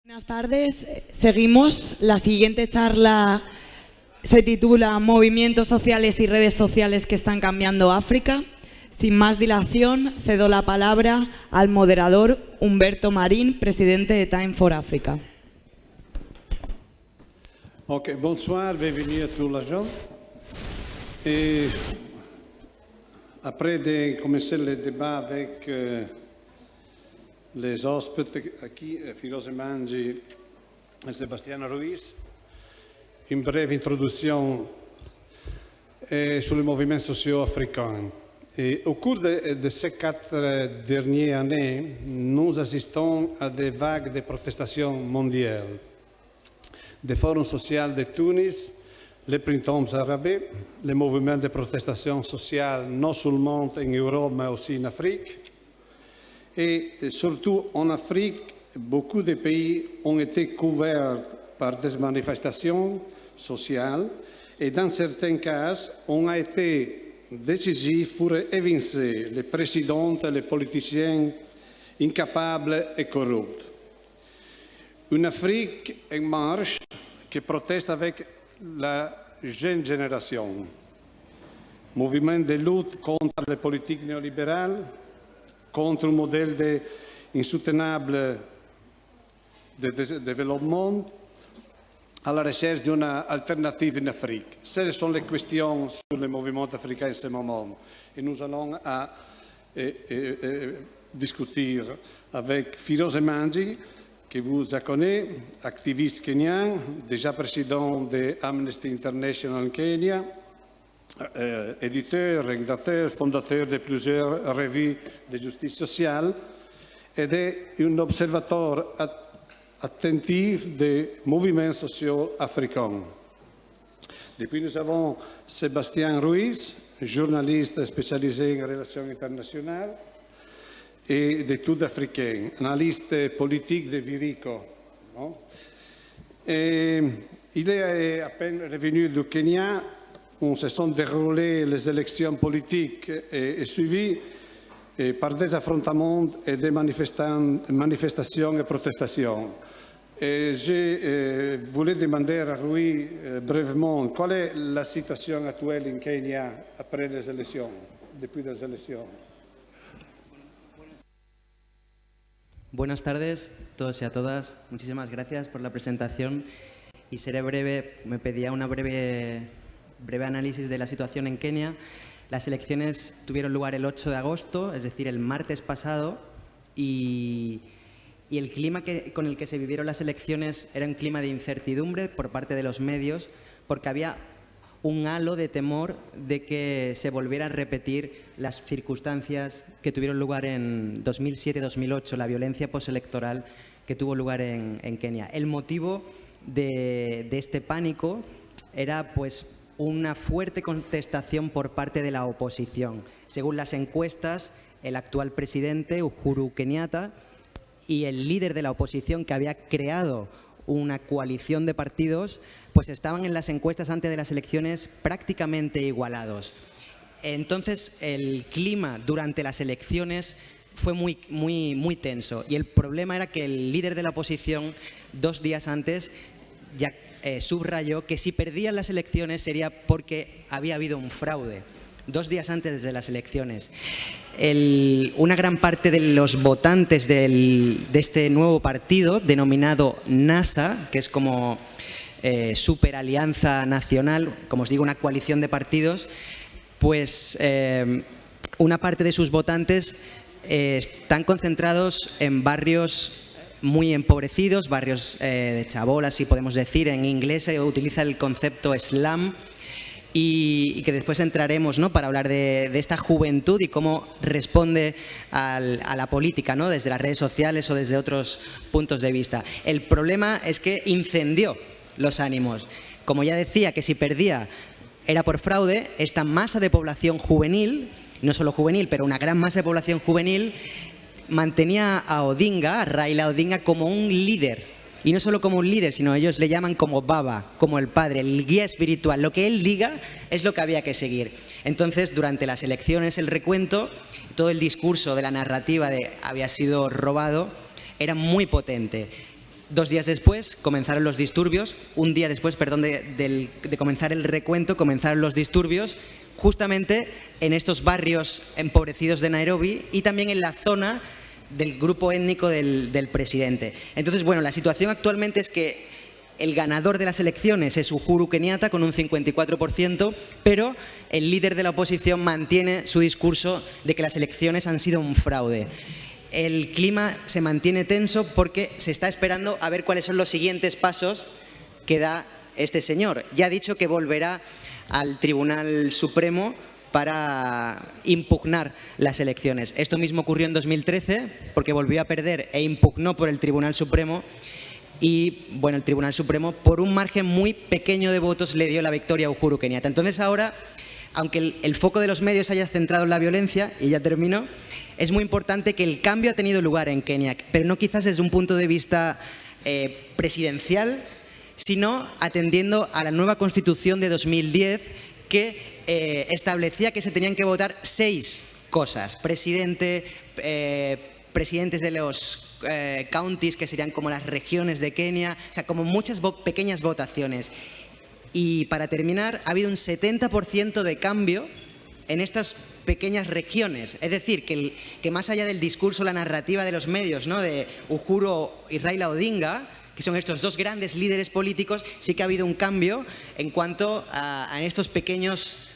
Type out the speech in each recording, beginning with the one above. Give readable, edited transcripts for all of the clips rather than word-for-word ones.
Buenas tardes. Seguimos. La siguiente charla se titula Movimientos sociales y redes sociales que están cambiando África. Sin más dilación, cedo la palabra al moderador Humberto Marín, presidente de Time for Africa. Ok, bonsoir, bienvenue à tous les gens. Et après de commencer le débat avec les ospiti qui, Firoze Mangi et Sebastiano Ruiz, une brève introduction sur les mouvements sociaux africains. Et au cours de ces 4 dernières années, nous assistons à des vagues de protestations mondiales. Des forums sociaux de Tunis, les printemps arabes, les mouvements de protestation sociale non seulement en Europe mais aussi en Afrique. Et surtout en Afrique, beaucoup de pays ont été couverts par des manifestations sociales et dans certains cas ont été décisifs pour évincer les présidents et les politiciens incapables et corrupts. Une Afrique en marche qui proteste avec la jeune génération. Mouvement de lutte contre les politiques néolibérales, contre un modèle insoutenable de développement, à la recherche d'une alternative en Afrique. Ce sont les questions sur le mouvement africain en ce moment. Et nous allons discuter avec Firoze Mangi, que vous connaissez, activiste kenyan, déjà président de Amnesty International Kenya, éditeur, rédacteur, fondateur de plusieurs revues de justice sociale et un observateur attentif des mouvements sociaux africains. Depuis, nous avons Sébastien Ruiz, journaliste spécialisé en relations internationales et d'études africaines, analyste politique de Virico. Non? Il est à peine revenu du Kenya, où se sont déroulées les élections politiques et suivies par des affrontements et des manifestations et protestations. Et je voulais demander à Rui brièvement, quelle est la situation actuelle en Kenya après les élections, depuis les élections? Buenas tardes a todos y a todas. Muchísimas gracias por la presentación y seré breve. Me pedía una breve análisis de la situación en Kenia. Las elecciones tuvieron lugar el 8 de agosto, es decir, el martes pasado, y el clima con el que se vivieron las elecciones era un clima de incertidumbre por parte de los medios, porque había un halo de temor de que se volvieran a repetir las circunstancias que tuvieron lugar en 2007-2008, la violencia postelectoral que tuvo lugar en Kenia. El motivo de este pánico era pues una fuerte contestación por parte de la oposición. Según las encuestas, el actual presidente, Uhuru Kenyatta, y el líder de la oposición, que había creado una coalición de partidos, pues estaban en las encuestas antes de las elecciones prácticamente igualados. Entonces, el clima durante las elecciones fue muy tenso, y el problema era que el líder de la oposición, 2 días antes, ya subrayó que si perdían las elecciones sería porque había habido un fraude. 2 días antes de las elecciones. Una gran parte de los votantes de este nuevo partido, denominado NASA, que es como superalianza nacional, como os digo, una coalición de partidos, pues una parte de sus votantes están concentrados en barrios muy empobrecidos, barrios de chabolas, si podemos decir. En inglés se utiliza el concepto slum, y que después entraremos, ¿no?, para hablar de esta juventud y cómo responde a la política, ¿no?, desde las redes sociales o desde otros puntos de vista. El problema es que incendió los ánimos. Como ya decía, que si perdía era por fraude, esta masa de población juvenil, no solo juvenil, pero una gran masa de población juvenil, mantenía a Odinga, a Raila Odinga, como un líder. Y no solo como un líder, sino ellos le llaman como Baba, como el padre, el guía espiritual. Lo que él diga es lo que había que seguir. Entonces, durante las elecciones, el recuento, todo el discurso de la narrativa de había sido robado, era muy potente. 2 días después comenzaron los disturbios, un día después, perdón, de comenzar el recuento, comenzaron los disturbios justamente en estos barrios empobrecidos de Nairobi y también en la zona del grupo étnico del presidente. Entonces, bueno, la situación actualmente es que el ganador de las elecciones es Uhuru Kenyatta con un 54%, pero el líder de la oposición mantiene su discurso de que las elecciones han sido un fraude. El clima se mantiene tenso porque se está esperando a ver cuáles son los siguientes pasos que da este señor. Ya ha dicho que volverá al Tribunal Supremo para impugnar las elecciones. Esto mismo ocurrió en 2013 porque volvió a perder e impugnó por el Tribunal Supremo y, bueno, el Tribunal Supremo por un margen muy pequeño de votos le dio la victoria a Uhuru Kenyatta. Entonces ahora, aunque el foco de los medios haya centrado en la violencia, y ya termino, es muy importante que el cambio ha tenido lugar en Kenia, pero no quizás desde un punto de vista presidencial, sino atendiendo a la nueva Constitución de 2010 que establecía que se tenían que votar 6 cosas. Presidentes de los counties, que serían como las regiones de Kenia, o sea, como muchas pequeñas votaciones. Y para terminar, ha habido un 70% de cambio en estas pequeñas regiones. Es decir, que más allá del discurso, la narrativa de los medios, ¿no?, de Uhuru y Raila Odinga, que son estos 2 grandes líderes políticos, sí que ha habido un cambio en cuanto a estos pequeñas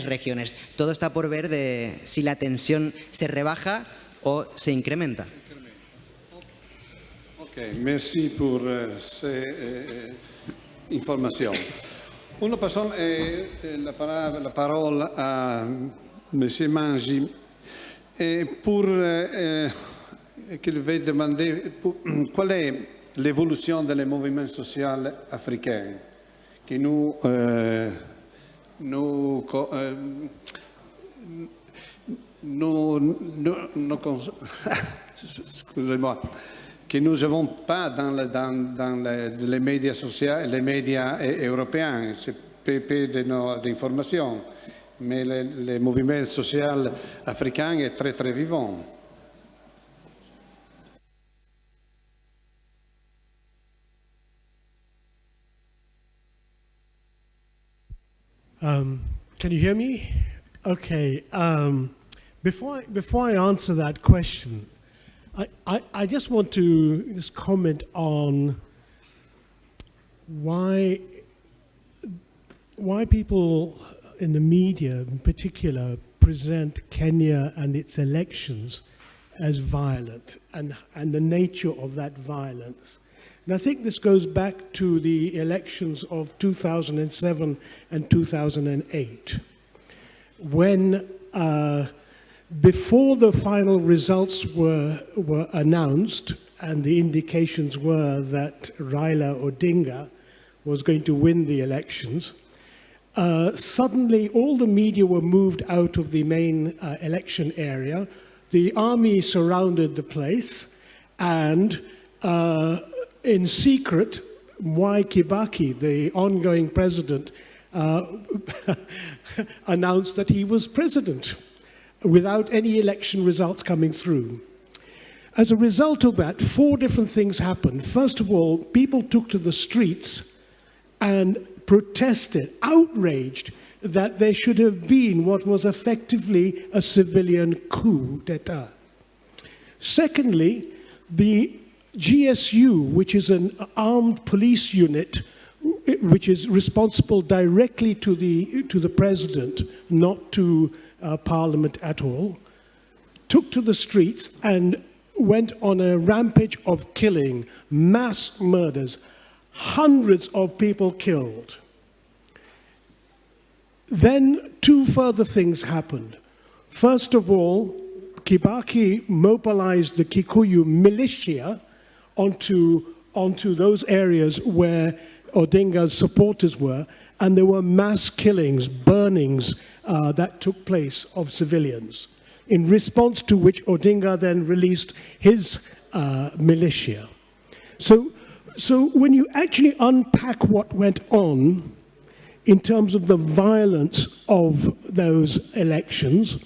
regiones. Todo está por ver de si la tensión se rebaja o se incrementa. Ok, merci pour ces informations. Nous passons la parole à M. Mangi pour qu'il veuille demander quelle est l'évolution des mouvements sociaux africains qui excusez-moi, que nous n'avons pas dans les médias sociaux, les médias européens. C'est peu d'informations, mais le mouvement social africain est très, très vivant. Can you hear me? Okay. Before I answer that question, I just want to just comment on why people in the media in particular present Kenya and its elections as violent and the nature of that violence. And I think this goes back to the elections of 2007 and 2008, when before the final results were announced and the indications were that Raila Odinga was going to win the elections, suddenly all the media were moved out of the main election area. The army surrounded the place, and in secret, Mwai Kibaki, the ongoing president, announced that he was president without any election results coming through. As a result of that, 4 different things happened. First of all, people took to the streets and protested, outraged that there should have been what was effectively a civilian coup d'etat. Secondly, the GSU, which is an armed police unit, which is responsible directly to the president, not to Parliament at all, took to the streets and went on a rampage of killing, mass murders, hundreds of people killed. Then 2 further things happened. First of all, Kibaki mobilized the Kikuyu militia onto those areas where Odinga's supporters were, and there were mass killings, burnings that took place of civilians, in response to which Odinga then released his militia. So when you actually unpack what went on in terms of the violence of those elections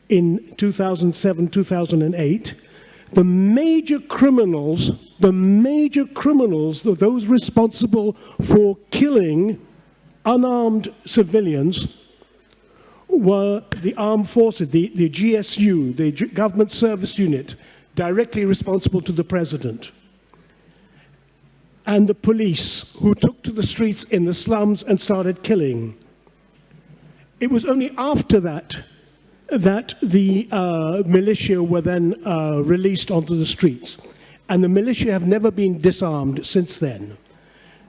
in 2007, 2008, the major criminals, those responsible for killing unarmed civilians, were the armed forces, the GSU, the government service unit, directly responsible to the president, and the police, who took to the streets in the slums and started killing. It was only after that that the militia were then released onto the streets. And the militia have never been disarmed since then.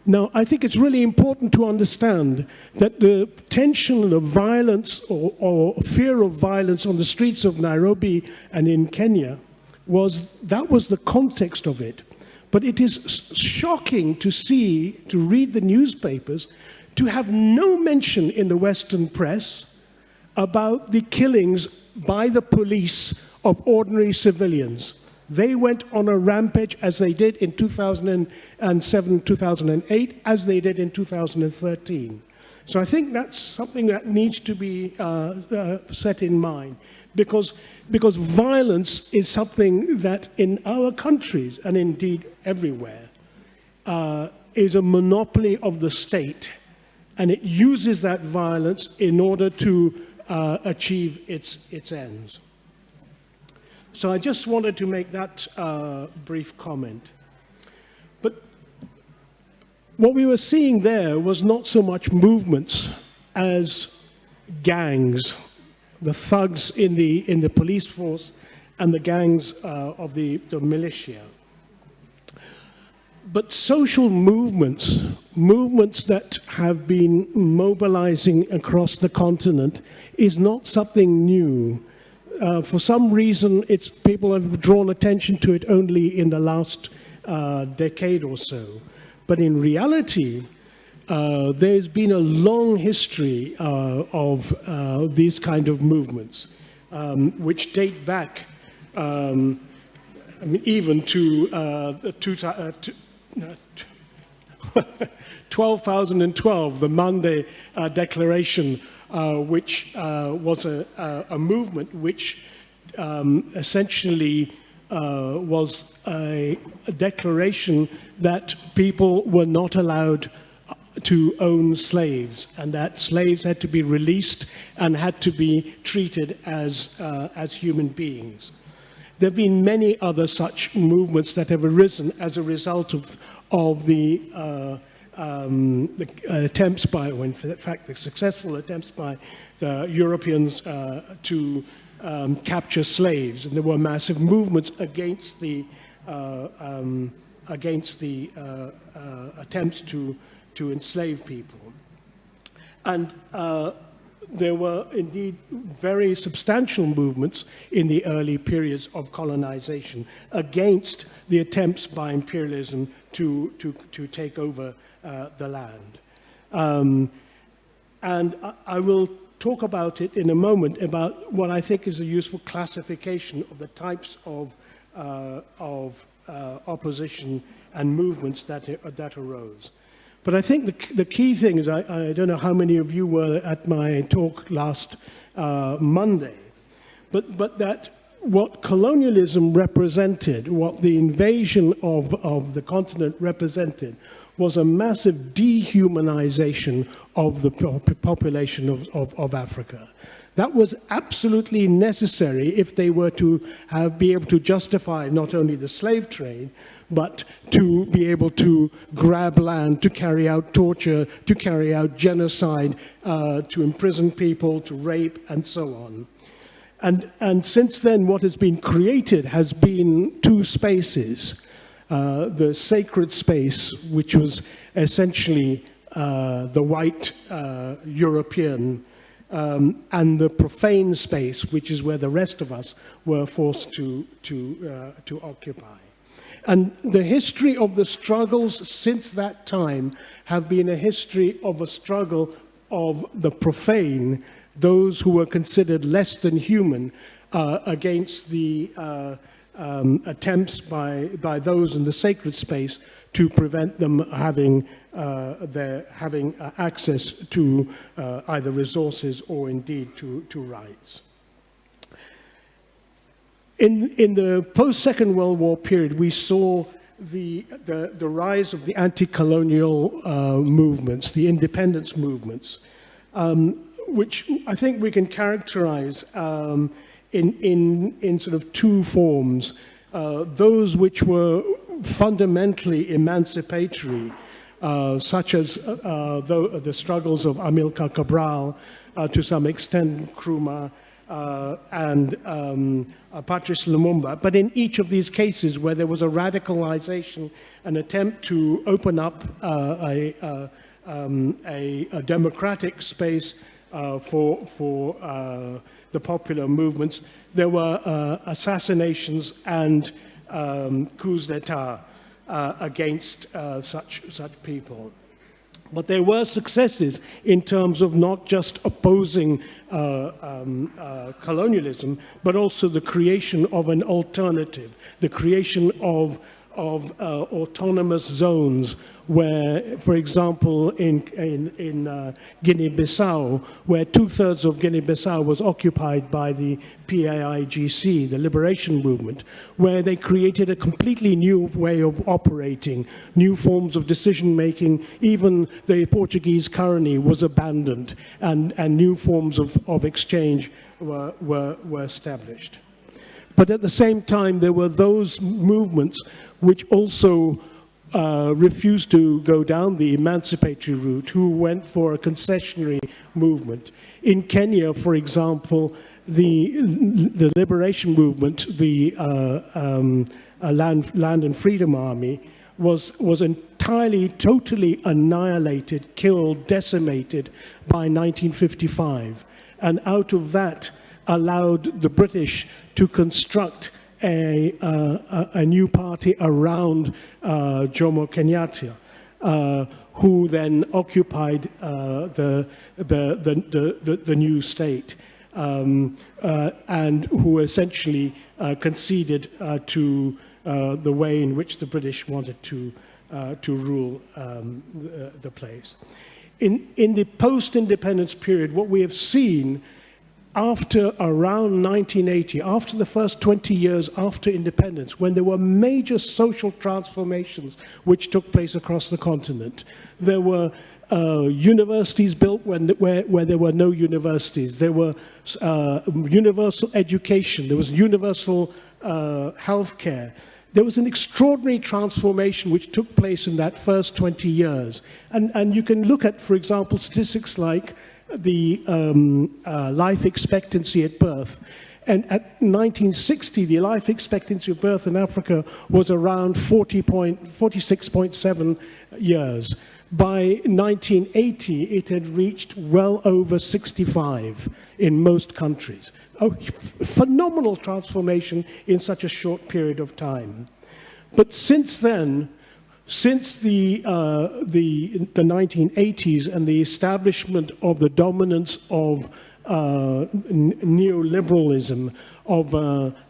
Now, I think it's really important to understand that the tension of violence or fear of violence on the streets of Nairobi and in Kenya that was the context of it. But it is shocking to read the newspapers, to have no mention in the Western press about the killings by the police of ordinary civilians. They went on a rampage, as they did in 2007, 2008, as they did in 2013. So I think that's something that needs to be set in mind, because violence is something that in our countries, and indeed everywhere, is a monopoly of the state, and it uses that violence in order to achieve its ends. So I just wanted to make that brief comment. But what we were seeing there was not so much movements as gangs, the thugs in the police force and the gangs of the militia. But social movements that have been mobilizing across the continent is not something new. For some reason, people have drawn attention to it only in the last decade or so. But in reality, there's been a long history of these kind of movements, which date back, even to 12,012, the Monday Declaration, which was a movement which essentially was a declaration that people were not allowed to own slaves, and that slaves had to be released and had to be treated as human beings. There have been many other such movements that have arisen as a result of the attempts by, or in fact, the successful attempts by the Europeans to capture slaves, and there were massive movements against the attempts to enslave people. And there were indeed very substantial movements in the early periods of colonization against the attempts by imperialism to take over the land. And I will talk about it in a moment, about what I think is a useful classification of the types of opposition and movements that arose. But I think the key thing is, I don't know how many of you were at my talk last Monday, but that what colonialism represented, what the invasion of the continent represented, was a massive dehumanization of the population of Africa. That was absolutely necessary if they were to be able to justify not only the slave trade, but to be able to grab land, to carry out torture, to carry out genocide, to imprison people, to rape, and so on. And since then, what has been created has been two spaces. The sacred space, which was essentially the white European, and the profane space, which is where the rest of us were forced to occupy. And the history of the struggles since that time have been a history of a struggle of the profane, those who were considered less than human, against the attempts by those in the sacred space to prevent them having access to either resources or indeed to rights. In the post-Second World War period, we saw the rise of the anti-colonial movements, the independence movements, which I think we can characterize in sort of two forms. Those which were fundamentally emancipatory, such as the struggles of Amilcar Cabral, to some extent Nkrumah, and Patrice Lumumba. But in each of these cases where there was a radicalization, an attempt to open up a democratic space for the popular movements, there were assassinations and coups d'etat against such people. But there were successes in terms of not just opposing colonialism, but also the creation of an alternative, the creation of autonomous zones where, for example, in Guinea-Bissau, where 2/3 of Guinea-Bissau was occupied by the PAIGC, the liberation movement, where they created a completely new way of operating, new forms of decision-making. Even the Portuguese colony was abandoned, and new forms of exchange were established. But at the same time, there were those movements which also refused to go down the emancipatory route, who went for a concessionary movement. In Kenya, for example, the liberation movement, the Land and Freedom Army, was entirely, totally annihilated, killed, decimated by 1955. And out of that allowed the British to construct a new party around Jomo Kenyatta, who then occupied the new state, and who essentially conceded to the way in which the British wanted to rule the place. In the post-independence period, what we have seen after around 1980, after the first 20 years after independence, when there were major social transformations which took place across the continent, there were universities built where there were no universities. There were universal education. There was universal health care. There was an extraordinary transformation which took place in that first 20 years. And you can look at, for example, statistics like the life expectancy at birth. And at 1960, the life expectancy of birth in Africa was around 46.7 years. By 1980, it had reached well over 65 in most countries. A phenomenal transformation in such a short period of time. But since then, since the 1980s and the establishment of the dominance of neoliberalism, of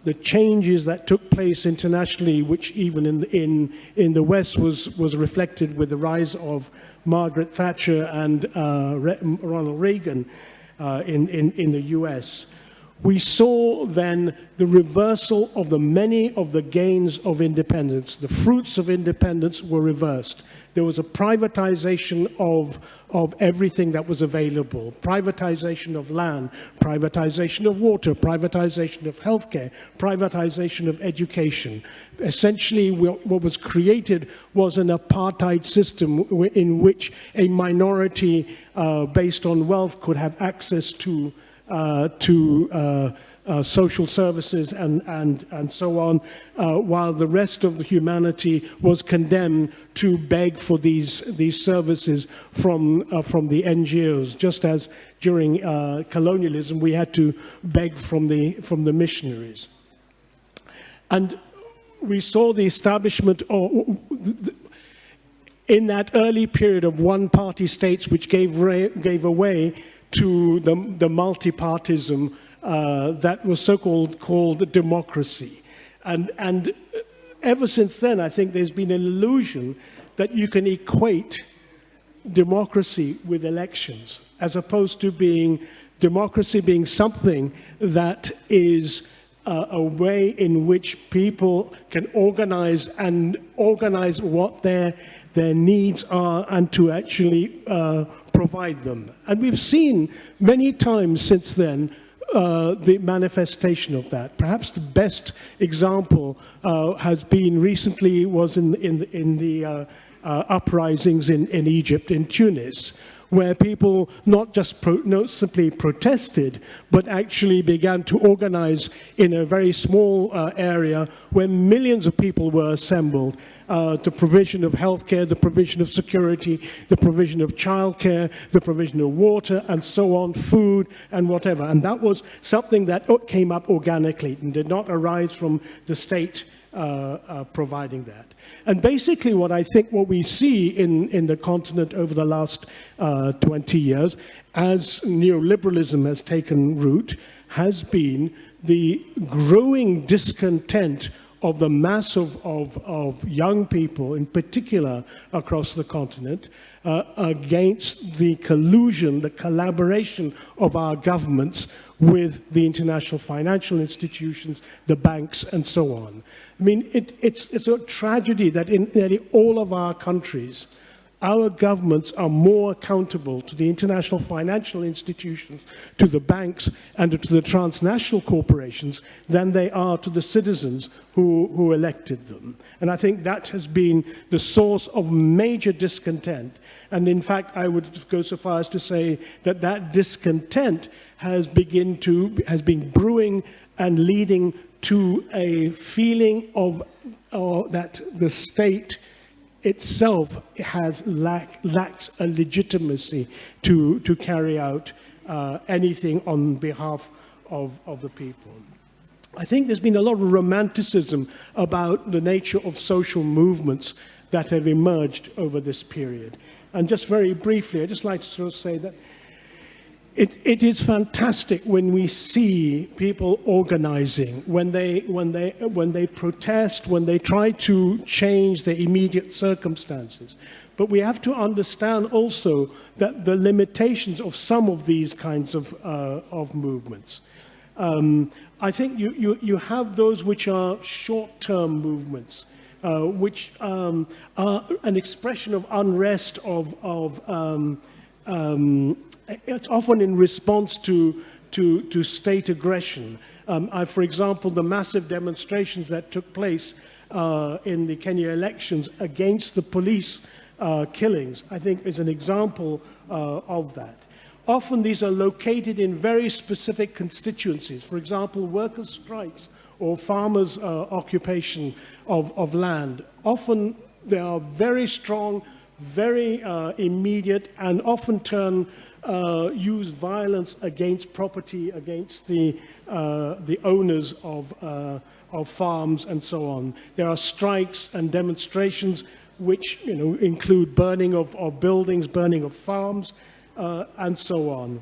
the changes that took place internationally, which even in the West was reflected with the rise of Margaret Thatcher and Ronald Reagan in the US, we saw then the reversal of many of the gains of independence. The fruits of independence were reversed. There was a privatization of everything that was available. Privatization of land, privatization of water, privatization of healthcare, privatization of education. Essentially, what was created was an apartheid system in which a minority based on wealth could have access to social services and so on, while the rest of the humanity was condemned to beg for these services from the NGOs, just as during colonialism we had to beg from the missionaries. And we saw the establishment in that early period of one-party states, which gave away to the multipartism that was called democracy. And ever since then, I think there's been an illusion that you can equate democracy with elections, as opposed to democracy being something that is a way in which people can organize what their needs are and to actually provide them. And we've seen many times since then the manifestation of that. Perhaps the best example has been recently was in the uprisings in Egypt, in Tunis, where people not simply protested, but actually began to organize in a very small area where millions of people were assembled. The provision of healthcare, the provision of security, the provision of childcare, the provision of water, and so on, food, and whatever. And that was something that came up organically and did not arise from the state providing that. And basically what we see in the continent over the last 20 years, as neoliberalism has taken root, has been the growing discontent of the mass of young people, in particular across the continent, against the collusion, the collaboration of our governments with the international financial institutions, the banks, and so on. I mean, it's a tragedy that in nearly all of our countries, our governments are more accountable to the international financial institutions, to the banks, and to the transnational corporations than they are to the citizens who elected them. And I think that has been the source of major discontent. And in fact, I would go so far as to say that that discontent has been brewing and leading to a feeling of that the state itself lacks a legitimacy to carry out anything on behalf of the people. I think there's been a lot of romanticism about the nature of social movements that have emerged over this period. And just very briefly, I'd just like to sort of say that it is fantastic when we see people organizing, when they protest, when they try to change their immediate circumstances. But we have to understand also that the limitations of some of these kinds of movements. I think you have those which are short-term movements, which are an expression of unrest, it's often in response to state aggression. For example, the massive demonstrations that took place in the Kenya elections against the police killings, I think, is an example of that. Often these are located in very specific constituencies. For example, workers' strikes or farmers' occupation of land. Often they are very strong, very immediate, and often use violence against property, against the owners of farms and so on. There are strikes and demonstrations which include burning of buildings, burning of farms, and so on.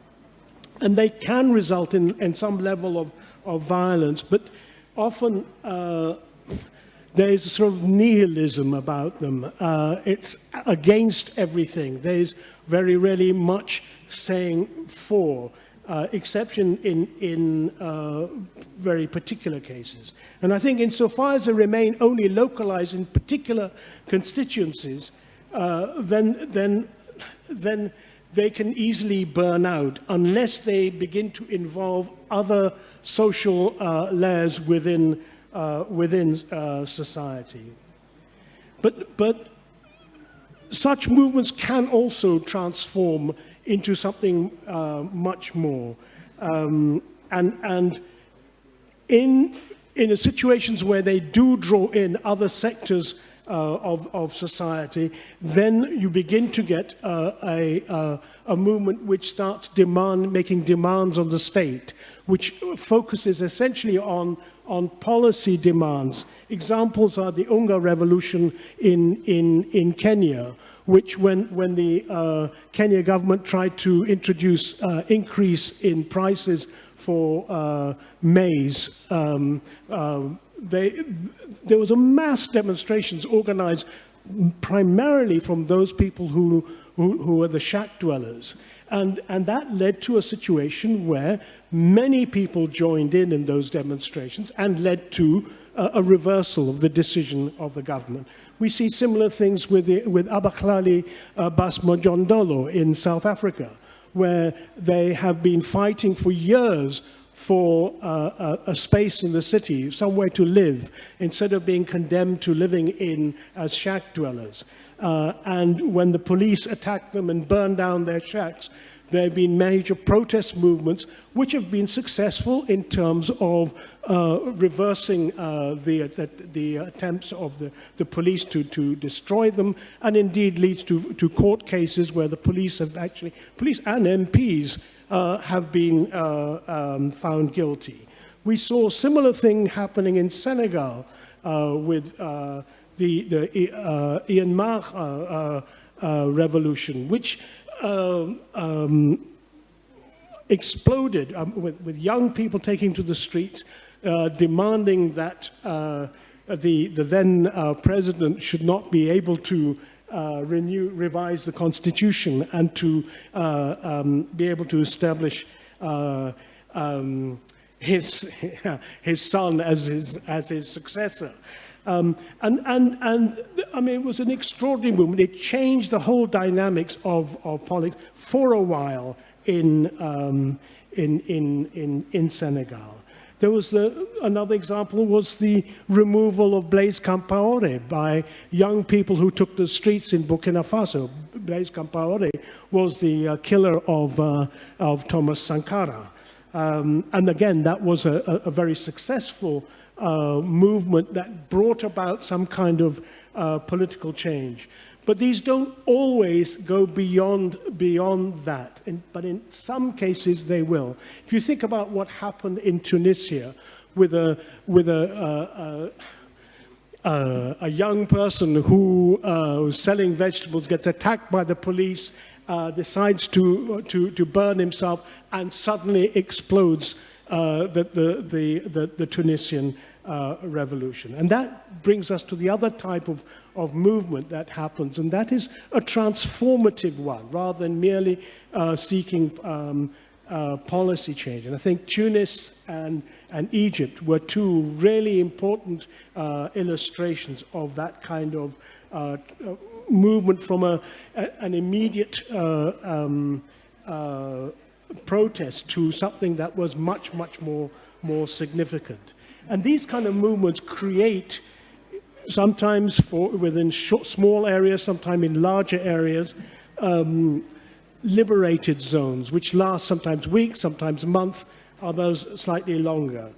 And they can result in some level of violence, but often there is a sort of nihilism about them. It's against everything. There's very rarely much saying for, exception in very particular cases. And I think insofar as they remain only localized in particular constituencies, then they can easily burn out unless they begin to involve other social layers within society. But such movements can also transform into something much more. And in situations where they do draw in other sectors of society, then you begin to get a movement which starts making demands on the state, which focuses essentially on policy demands. Examples are the Unga Revolution in Kenya, which when the Kenya government tried to introduce increase in prices for maize, there was a mass demonstrations organized primarily from those people who were the shack dwellers. And that led to a situation where many people joined in those demonstrations and led to a reversal of the decision of the government. We see similar things with Abaklali Basmojondolo in South Africa, where they have been fighting for years for a space in the city, somewhere to live, instead of being condemned to living in as shack dwellers. And when the police attacked them and burned down their shacks, there have been major protest movements which have been successful in terms of reversing the attempts of the police to destroy them, and indeed leads to court cases where the police and MPs have been found guilty. We saw a similar thing happening in Senegal with the Ian Mar revolution, which exploded with young people taking to the streets, demanding that the then president should not be able to revise the constitution and to be able to establish his son as his successor. And I mean, it was an extraordinary movement. It changed the whole dynamics of politics for a while in Senegal. There was another example was the removal of Blaise Compaoré by young people who took the streets in Burkina Faso. Blaise Compaoré was the killer of Thomas Sankara. And again, that was a very successful movement that brought about some kind of political change. But these don't always go beyond that, but in some cases they will. If you think about what happened in Tunisia with a young person who was selling vegetables, gets attacked by the police, decides to burn himself, and suddenly explodes the Tunisian revolution. And that brings us to the other type of movement that happens, and that is a transformative one, rather than merely seeking policy change. And I think Tunis and Egypt were two really important illustrations of that kind of movement from an immediate protest to something that was much more significant. And these kind of movements create, sometimes within small areas, sometimes in larger areas, liberated zones, which last sometimes weeks, sometimes months, others slightly longer.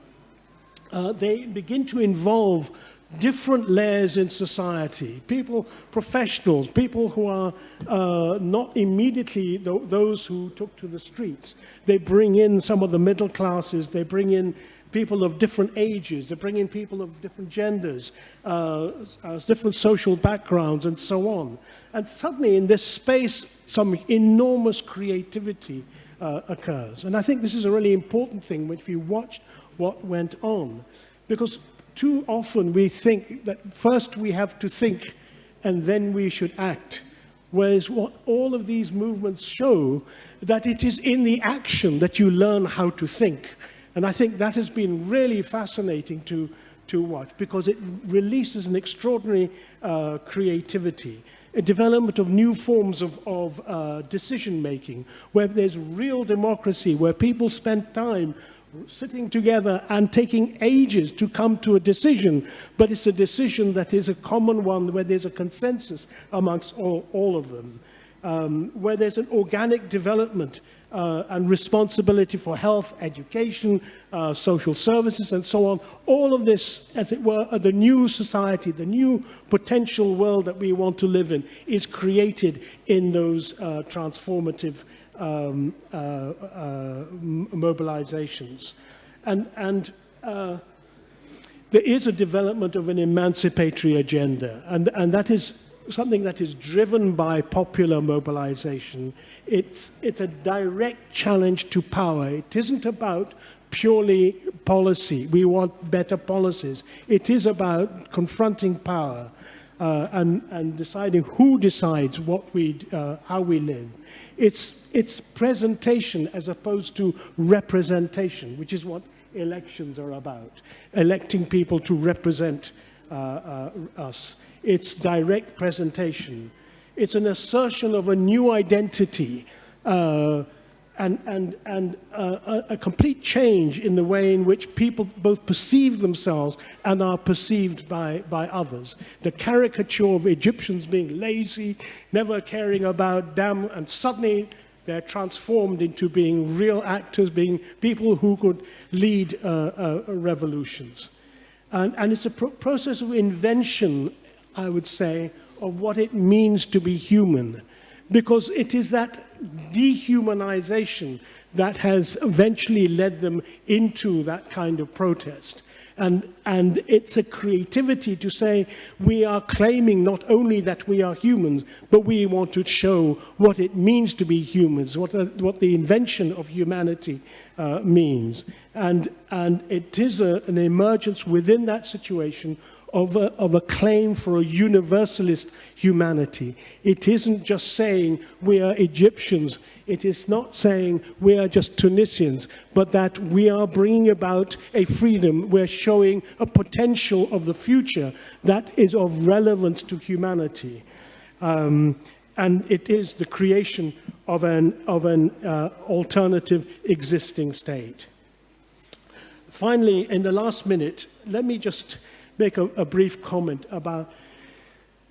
They begin to involve different layers in society, people, professionals, people who are not immediately those who took to the streets. They bring in some of the middle classes, they bring in people of different ages, they bring in people of different genders, different social backgrounds, and so on. And suddenly in this space, some enormous creativity occurs. And I think this is a really important thing if you watched what went on. Because too often we think that first we have to think and then we should act. Whereas what all of these movements show, that it is in the action that you learn how to think. And I think that has been really fascinating to watch, because it releases an extraordinary creativity, a development of new forms of decision-making, where there's real democracy, where people spend time sitting together and taking ages to come to a decision, but it's a decision that is a common one, where there's a consensus amongst all of them, where there's an organic development and responsibility for health, education, social services, and so on. All of this, as it were, the new society, the new potential world that we want to live in, is created in those transformative mobilizations. And there is a development of an emancipatory agenda, and that is something that is driven by popular mobilization. It's a direct challenge to power. It isn't about purely policy. We want better policies. It is about confronting power. and deciding who decides what how we live. It's presentation as opposed to representation, which is what elections are about, electing people to represent us. It's direct presentation. It's an assertion of a new identity and a complete change in the way in which people both perceive themselves and are perceived by others. The caricature of Egyptians being lazy, never caring about them, and suddenly they're transformed into being real actors, being people who could lead revolutions. And it's a process of invention, I would say, of what it means to be human. Because it is that dehumanization that has eventually led them into that kind of protest. And it's a creativity to say we are claiming not only that we are humans, but we want to show what it means to be humans, what the invention of humanity means. And it is an emergence within that situation of a claim for a universalist humanity. It isn't just saying we are Egyptians. It is not saying we are just Tunisians, but that we are bringing about a freedom. We're showing a potential of the future that is of relevance to humanity. And it is the creation of an alternative existing state. Finally, in the last minute, let me just make a brief comment about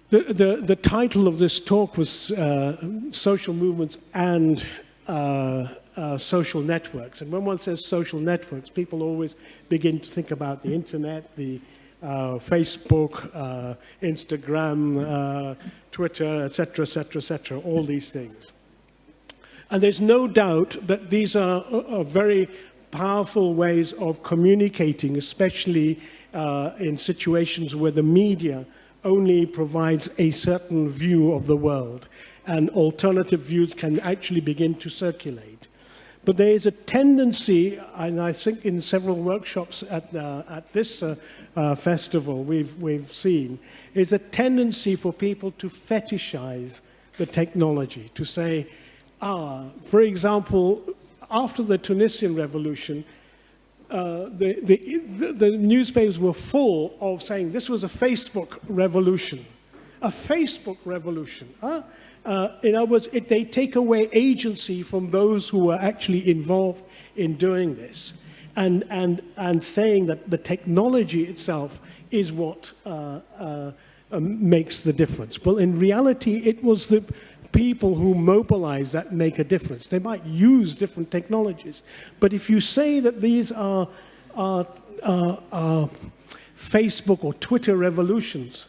the title of this talk was Social Movements and Social Networks. And when one says social networks, people always begin to think about the internet, the Facebook, Instagram, Twitter, etc., etc., etc., all these things. And there's no doubt that these are very powerful ways of communicating, especially in situations where the media only provides a certain view of the world, and alternative views can actually begin to circulate. But there is a tendency, and I think in several workshops at this festival we've seen, is a tendency for people to fetishize the technology, to say, for example, after the Tunisian revolution, the newspapers were full of saying this was a Facebook revolution. A Facebook revolution. In other words, they take away agency from those who were actually involved in doing this, and saying that the technology itself is what makes the difference. Well, in reality, it was the people who mobilize that make a difference. They might use different technologies, but if you say that these are Facebook or Twitter revolutions,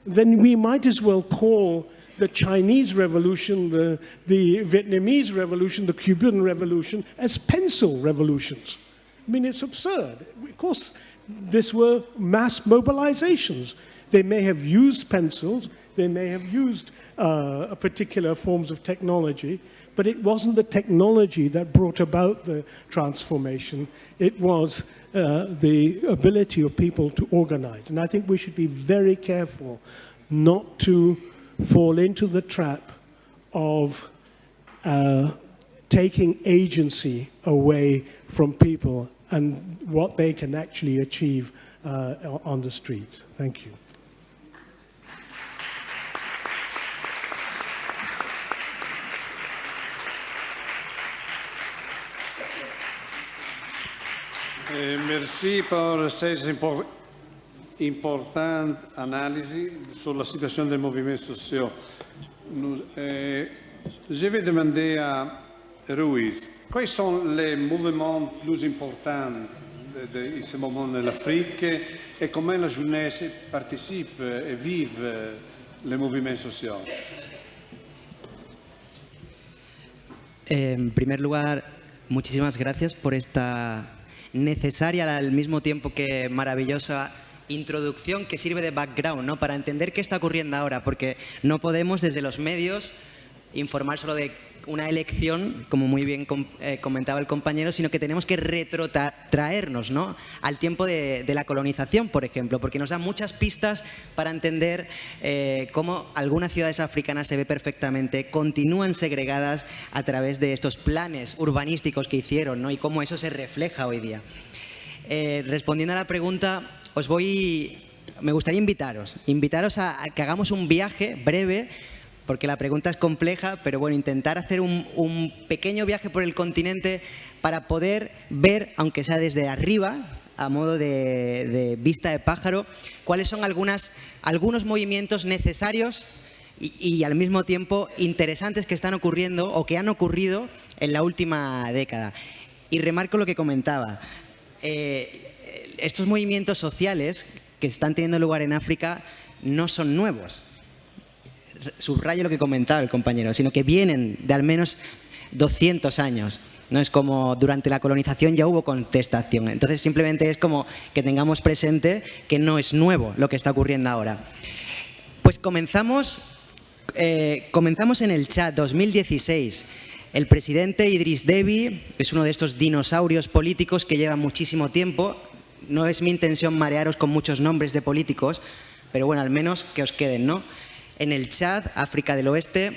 then we might as well call the Chinese revolution, the Vietnamese revolution, the Cuban revolution as pencil revolutions. I mean, it's absurd. Of course, these were mass mobilizations. They may have used pencils, they may have used particular forms of technology, but it wasn't the technology that brought about the transformation. It was the ability of people to organize. And I think we should be very careful not to fall into the trap of taking agency away from people and what they can actually achieve on the streets. Thank you. Merci pour ces importantes analyses sur la situation des mouvements sociaux. Je vais demander à Ruiz, quels sont les mouvements plus importants de ce moment en Afrique et comment la jeunesse participe et vive les mouvements sociaux? En primer lugar, muchísimas gracias por esta necesaria, al mismo tiempo que maravillosa introducción que sirve de background, ¿no? Para entender qué está ocurriendo ahora, porque no podemos desde los medios informar solo de una elección, como muy bien comentaba el compañero, sino que tenemos que retrotraernos, ¿no?, al tiempo de la colonización, por ejemplo, porque nos da muchas pistas para entender cómo algunas ciudades africanas, se ve perfectamente, continúan segregadas a través de estos planes urbanísticos que hicieron, ¿no?, y cómo eso se refleja hoy día. Respondiendo a la pregunta, me gustaría invitaros a que hagamos un viaje breve, porque la pregunta es compleja, pero bueno, intentar hacer un pequeño viaje por el continente para poder ver, aunque sea desde arriba, a modo de vista de pájaro, cuáles son algunos movimientos necesarios y al mismo tiempo interesantes que están ocurriendo o que han ocurrido en la última década. Y remarco lo que comentaba. Estos movimientos sociales que están teniendo lugar en África no son nuevos. Subrayo lo que comentaba el compañero, sino que vienen de al menos 200 años. No es como durante la colonización ya hubo contestación. Entonces simplemente es como que tengamos presente que no es nuevo lo que está ocurriendo ahora. Pues comenzamos en el Chad 2016. El presidente Idriss Déby es uno de estos dinosaurios políticos que lleva muchísimo tiempo. No es mi intención marearos con muchos nombres de políticos, pero bueno, al menos que os queden, ¿no? En el Chad, África del Oeste,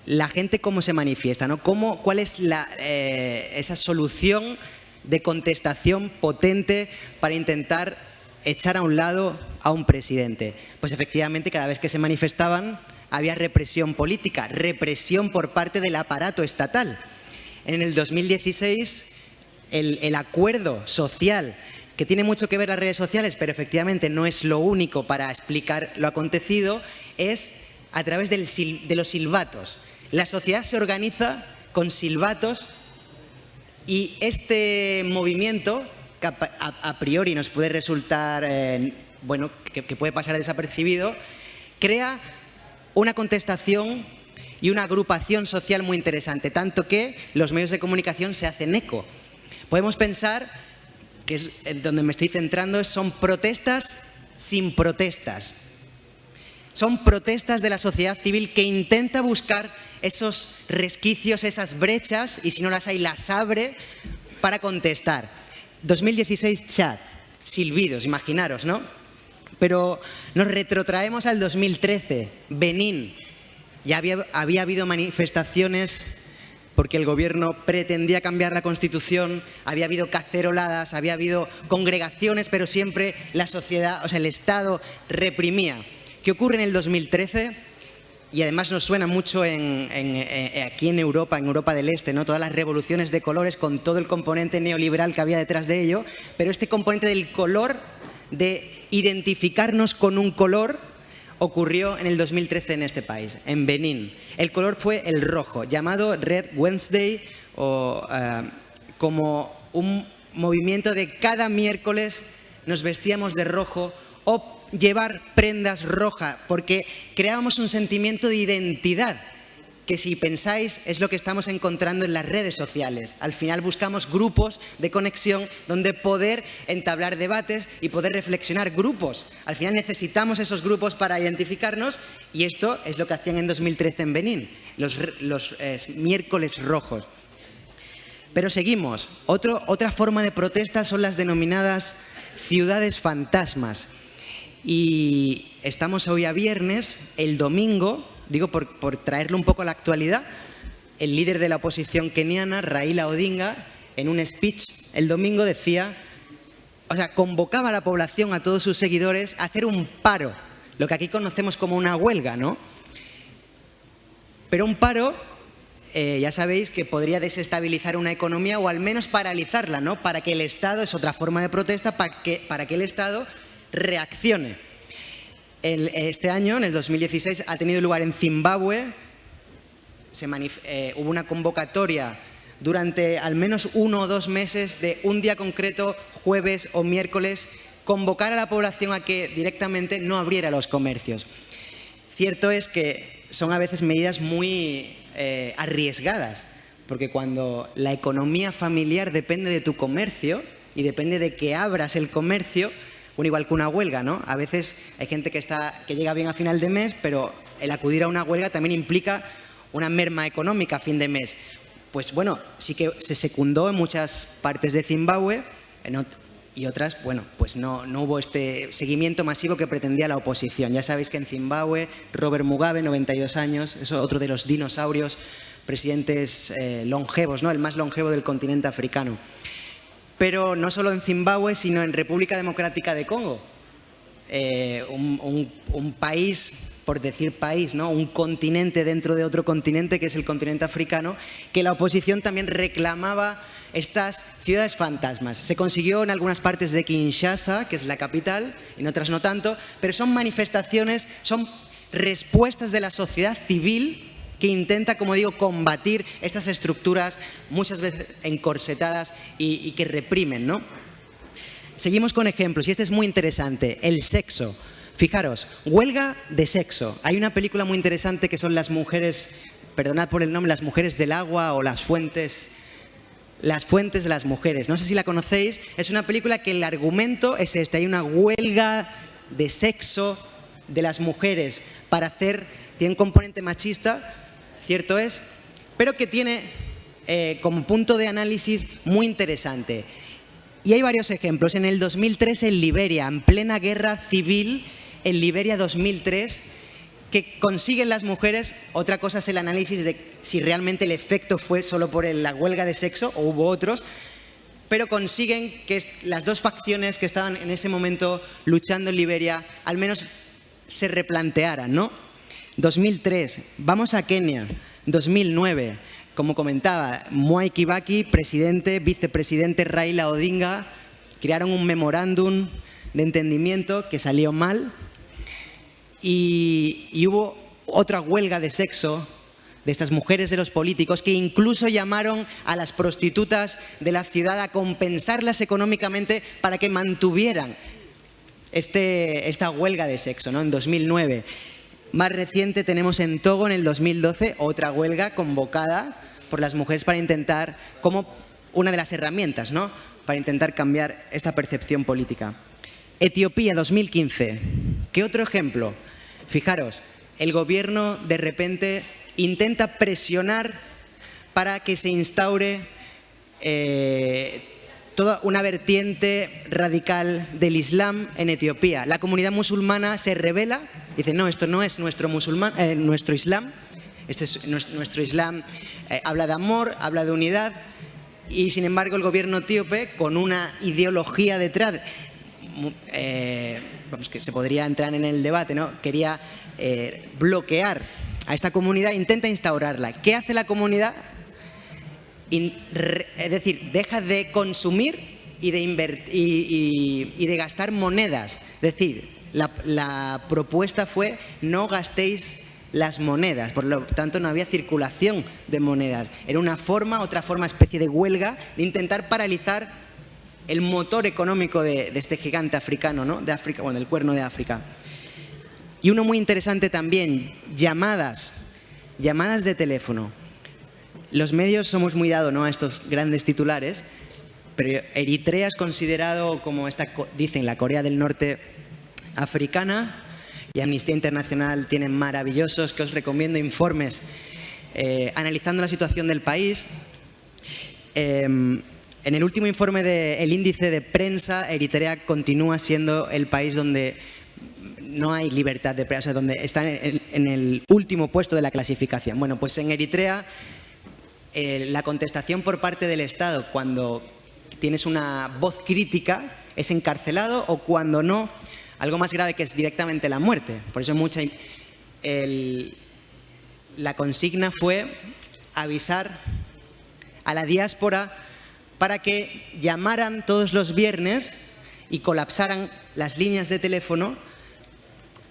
la gente cómo se manifiesta, ¿no? ¿Cuál es esa solución de contestación potente para intentar echar a un lado a un presidente? Pues efectivamente, cada vez que se manifestaban había represión política, represión por parte del aparato estatal. En el 2016, el acuerdo social, que tiene mucho que ver las redes sociales, pero efectivamente no es lo único para explicar lo acontecido, es a través de los silbatos. La sociedad se organiza con silbatos y este movimiento, que a priori nos puede resultar, bueno, que puede pasar desapercibido, crea una contestación y una agrupación social muy interesante, tanto que los medios de comunicación se hacen eco. Podemos pensar que es donde me estoy centrando, son protestas sin protestas. Son protestas de la sociedad civil que intenta buscar esos resquicios, esas brechas, y si no las hay, las abre para contestar. 2016, Chad, silbidos, imaginaros, ¿no? Pero nos retrotraemos al 2013, Benín. Ya había habido manifestaciones porque el gobierno pretendía cambiar la Constitución, había habido caceroladas, había habido congregaciones, pero siempre la sociedad, o sea, el Estado reprimía. ¿Qué ocurre en el 2013? Y además nos suena mucho aquí en Europa del Este, ¿no? Todas las revoluciones de colores con todo el componente neoliberal que había detrás de ello, pero este componente del color, de identificarnos con un color, ocurrió en el 2013 en este país, en Benín. El color fue el rojo, llamado Red Wednesday, o como un movimiento de cada miércoles nos vestíamos de rojo, o llevar prendas rojas, porque creábamos un sentimiento de identidad, que si pensáis es lo que estamos encontrando en las redes sociales. Al final buscamos grupos de conexión donde poder entablar debates y poder reflexionar. Grupos. Al final necesitamos esos grupos para identificarnos, y esto es lo que hacían en 2013 en Benín, los miércoles rojos. Pero seguimos. Otra forma de protesta son las denominadas ciudades fantasmas. Y estamos hoy a viernes, el domingo, digo por traerlo un poco a la actualidad, el líder de la oposición keniana, Raila Odinga, en un speech el domingo decía, o sea, convocaba a la población, a todos sus seguidores, a hacer un paro, lo que aquí conocemos como una huelga, ¿no? Pero un paro, ya sabéis que podría desestabilizar una economía o al menos paralizarla, ¿no? Para que el Estado, es otra forma de protesta, para que el Estado reaccione. Este año, en el 2016, ha tenido lugar en Zimbabue. Hubo una convocatoria durante al menos 1 o 2 meses de un día concreto, jueves o miércoles, convocar a la población a que directamente no abriera los comercios. Cierto es que son a veces medidas muy arriesgadas, porque cuando la economía familiar depende de tu comercio y depende de que abras el comercio, igual que una huelga, ¿no? A veces hay gente que llega bien a final de mes, pero el acudir a una huelga también implica una merma económica a fin de mes. Pues bueno, sí que se secundó en muchas partes de Zimbabue y otras, bueno, pues no hubo este seguimiento masivo que pretendía la oposición. Ya sabéis que en Zimbabue, Robert Mugabe, 92 años, es otro de los dinosaurios, presidentes longevos, ¿no? El más longevo del continente africano. Pero no solo en Zimbabue, sino en República Democrática de Congo, un país, por decir país, ¿no? Un continente dentro de otro continente, que es el continente africano, que la oposición también reclamaba estas ciudades fantasmas. Se consiguió en algunas partes de Kinshasa, que es la capital, en otras no tanto, pero son manifestaciones, son respuestas de la sociedad civil que intenta, como digo, combatir estas estructuras muchas veces encorsetadas y que reprimen, ¿no? Seguimos con ejemplos, y este es muy interesante, el sexo. Fijaros, huelga de sexo. Hay una película muy interesante que son las mujeres, perdonad por el nombre, las mujeres del agua o las fuentes de las mujeres. No sé si la conocéis, es una película que el argumento es este, hay una huelga de sexo de las mujeres para tiene un componente machista, cierto es, pero que tiene como punto de análisis muy interesante. Y hay varios ejemplos. En el 2003 en Liberia, en plena guerra civil, en Liberia 2003, que consiguen las mujeres, otra cosa es el análisis de si realmente el efecto fue solo por la huelga de sexo o hubo otros, pero consiguen que las dos facciones que estaban en ese momento luchando en Liberia al menos se replantearan, ¿no? 2003, vamos a Kenia, 2009, como comentaba, Mwai Kibaki, presidente, vicepresidente Raila Odinga, crearon un memorándum de entendimiento que salió mal y hubo otra huelga de sexo de estas mujeres de los políticos que incluso llamaron a las prostitutas de la ciudad a compensarlas económicamente para que mantuvieran esta huelga de sexo, ¿no? En 2009. Más reciente tenemos en Togo, en el 2012, otra huelga convocada por las mujeres para intentar, como una de las herramientas, ¿no?, para intentar cambiar esta percepción política. Etiopía, 2015. ¿Qué otro ejemplo? Fijaros, el gobierno de repente intenta presionar para que se instaure toda una vertiente radical del Islam en Etiopía. La comunidad musulmana se rebela, dice, no, esto no es nuestro Islam, este es nuestro Islam, habla de amor, habla de unidad, y sin embargo el gobierno etíope, con una ideología detrás, vamos, que se podría entrar en el debate, ¿no?, quería bloquear a esta comunidad, intenta instaurarla. ¿Qué hace la comunidad? Es decir, deja de consumir y de invertir y de gastar monedas. Es decir, la propuesta fue no gastéis las monedas, por lo tanto no había circulación de monedas. Era otra forma, especie de huelga, de intentar paralizar el motor económico de este gigante africano, ¿no?, de África, bueno, del Cuerno de África. Y uno muy interesante también, llamadas de teléfono. Los medios somos muy dados, ¿no?, a estos grandes titulares, pero Eritrea es considerado como dicen, la Corea del Norte africana, y Amnistía Internacional tienen maravillosos, que os recomiendo, informes analizando la situación del país. En el último informe del índice de prensa, Eritrea continúa siendo el país donde no hay libertad de prensa, donde está en el último puesto de la clasificación. Bueno, pues en Eritrea la contestación por parte del Estado cuando tienes una voz crítica es encarcelado, o cuando no, algo más grave, que es directamente la muerte. Por eso la consigna fue avisar a la diáspora para que llamaran todos los viernes y colapsaran las líneas de teléfono.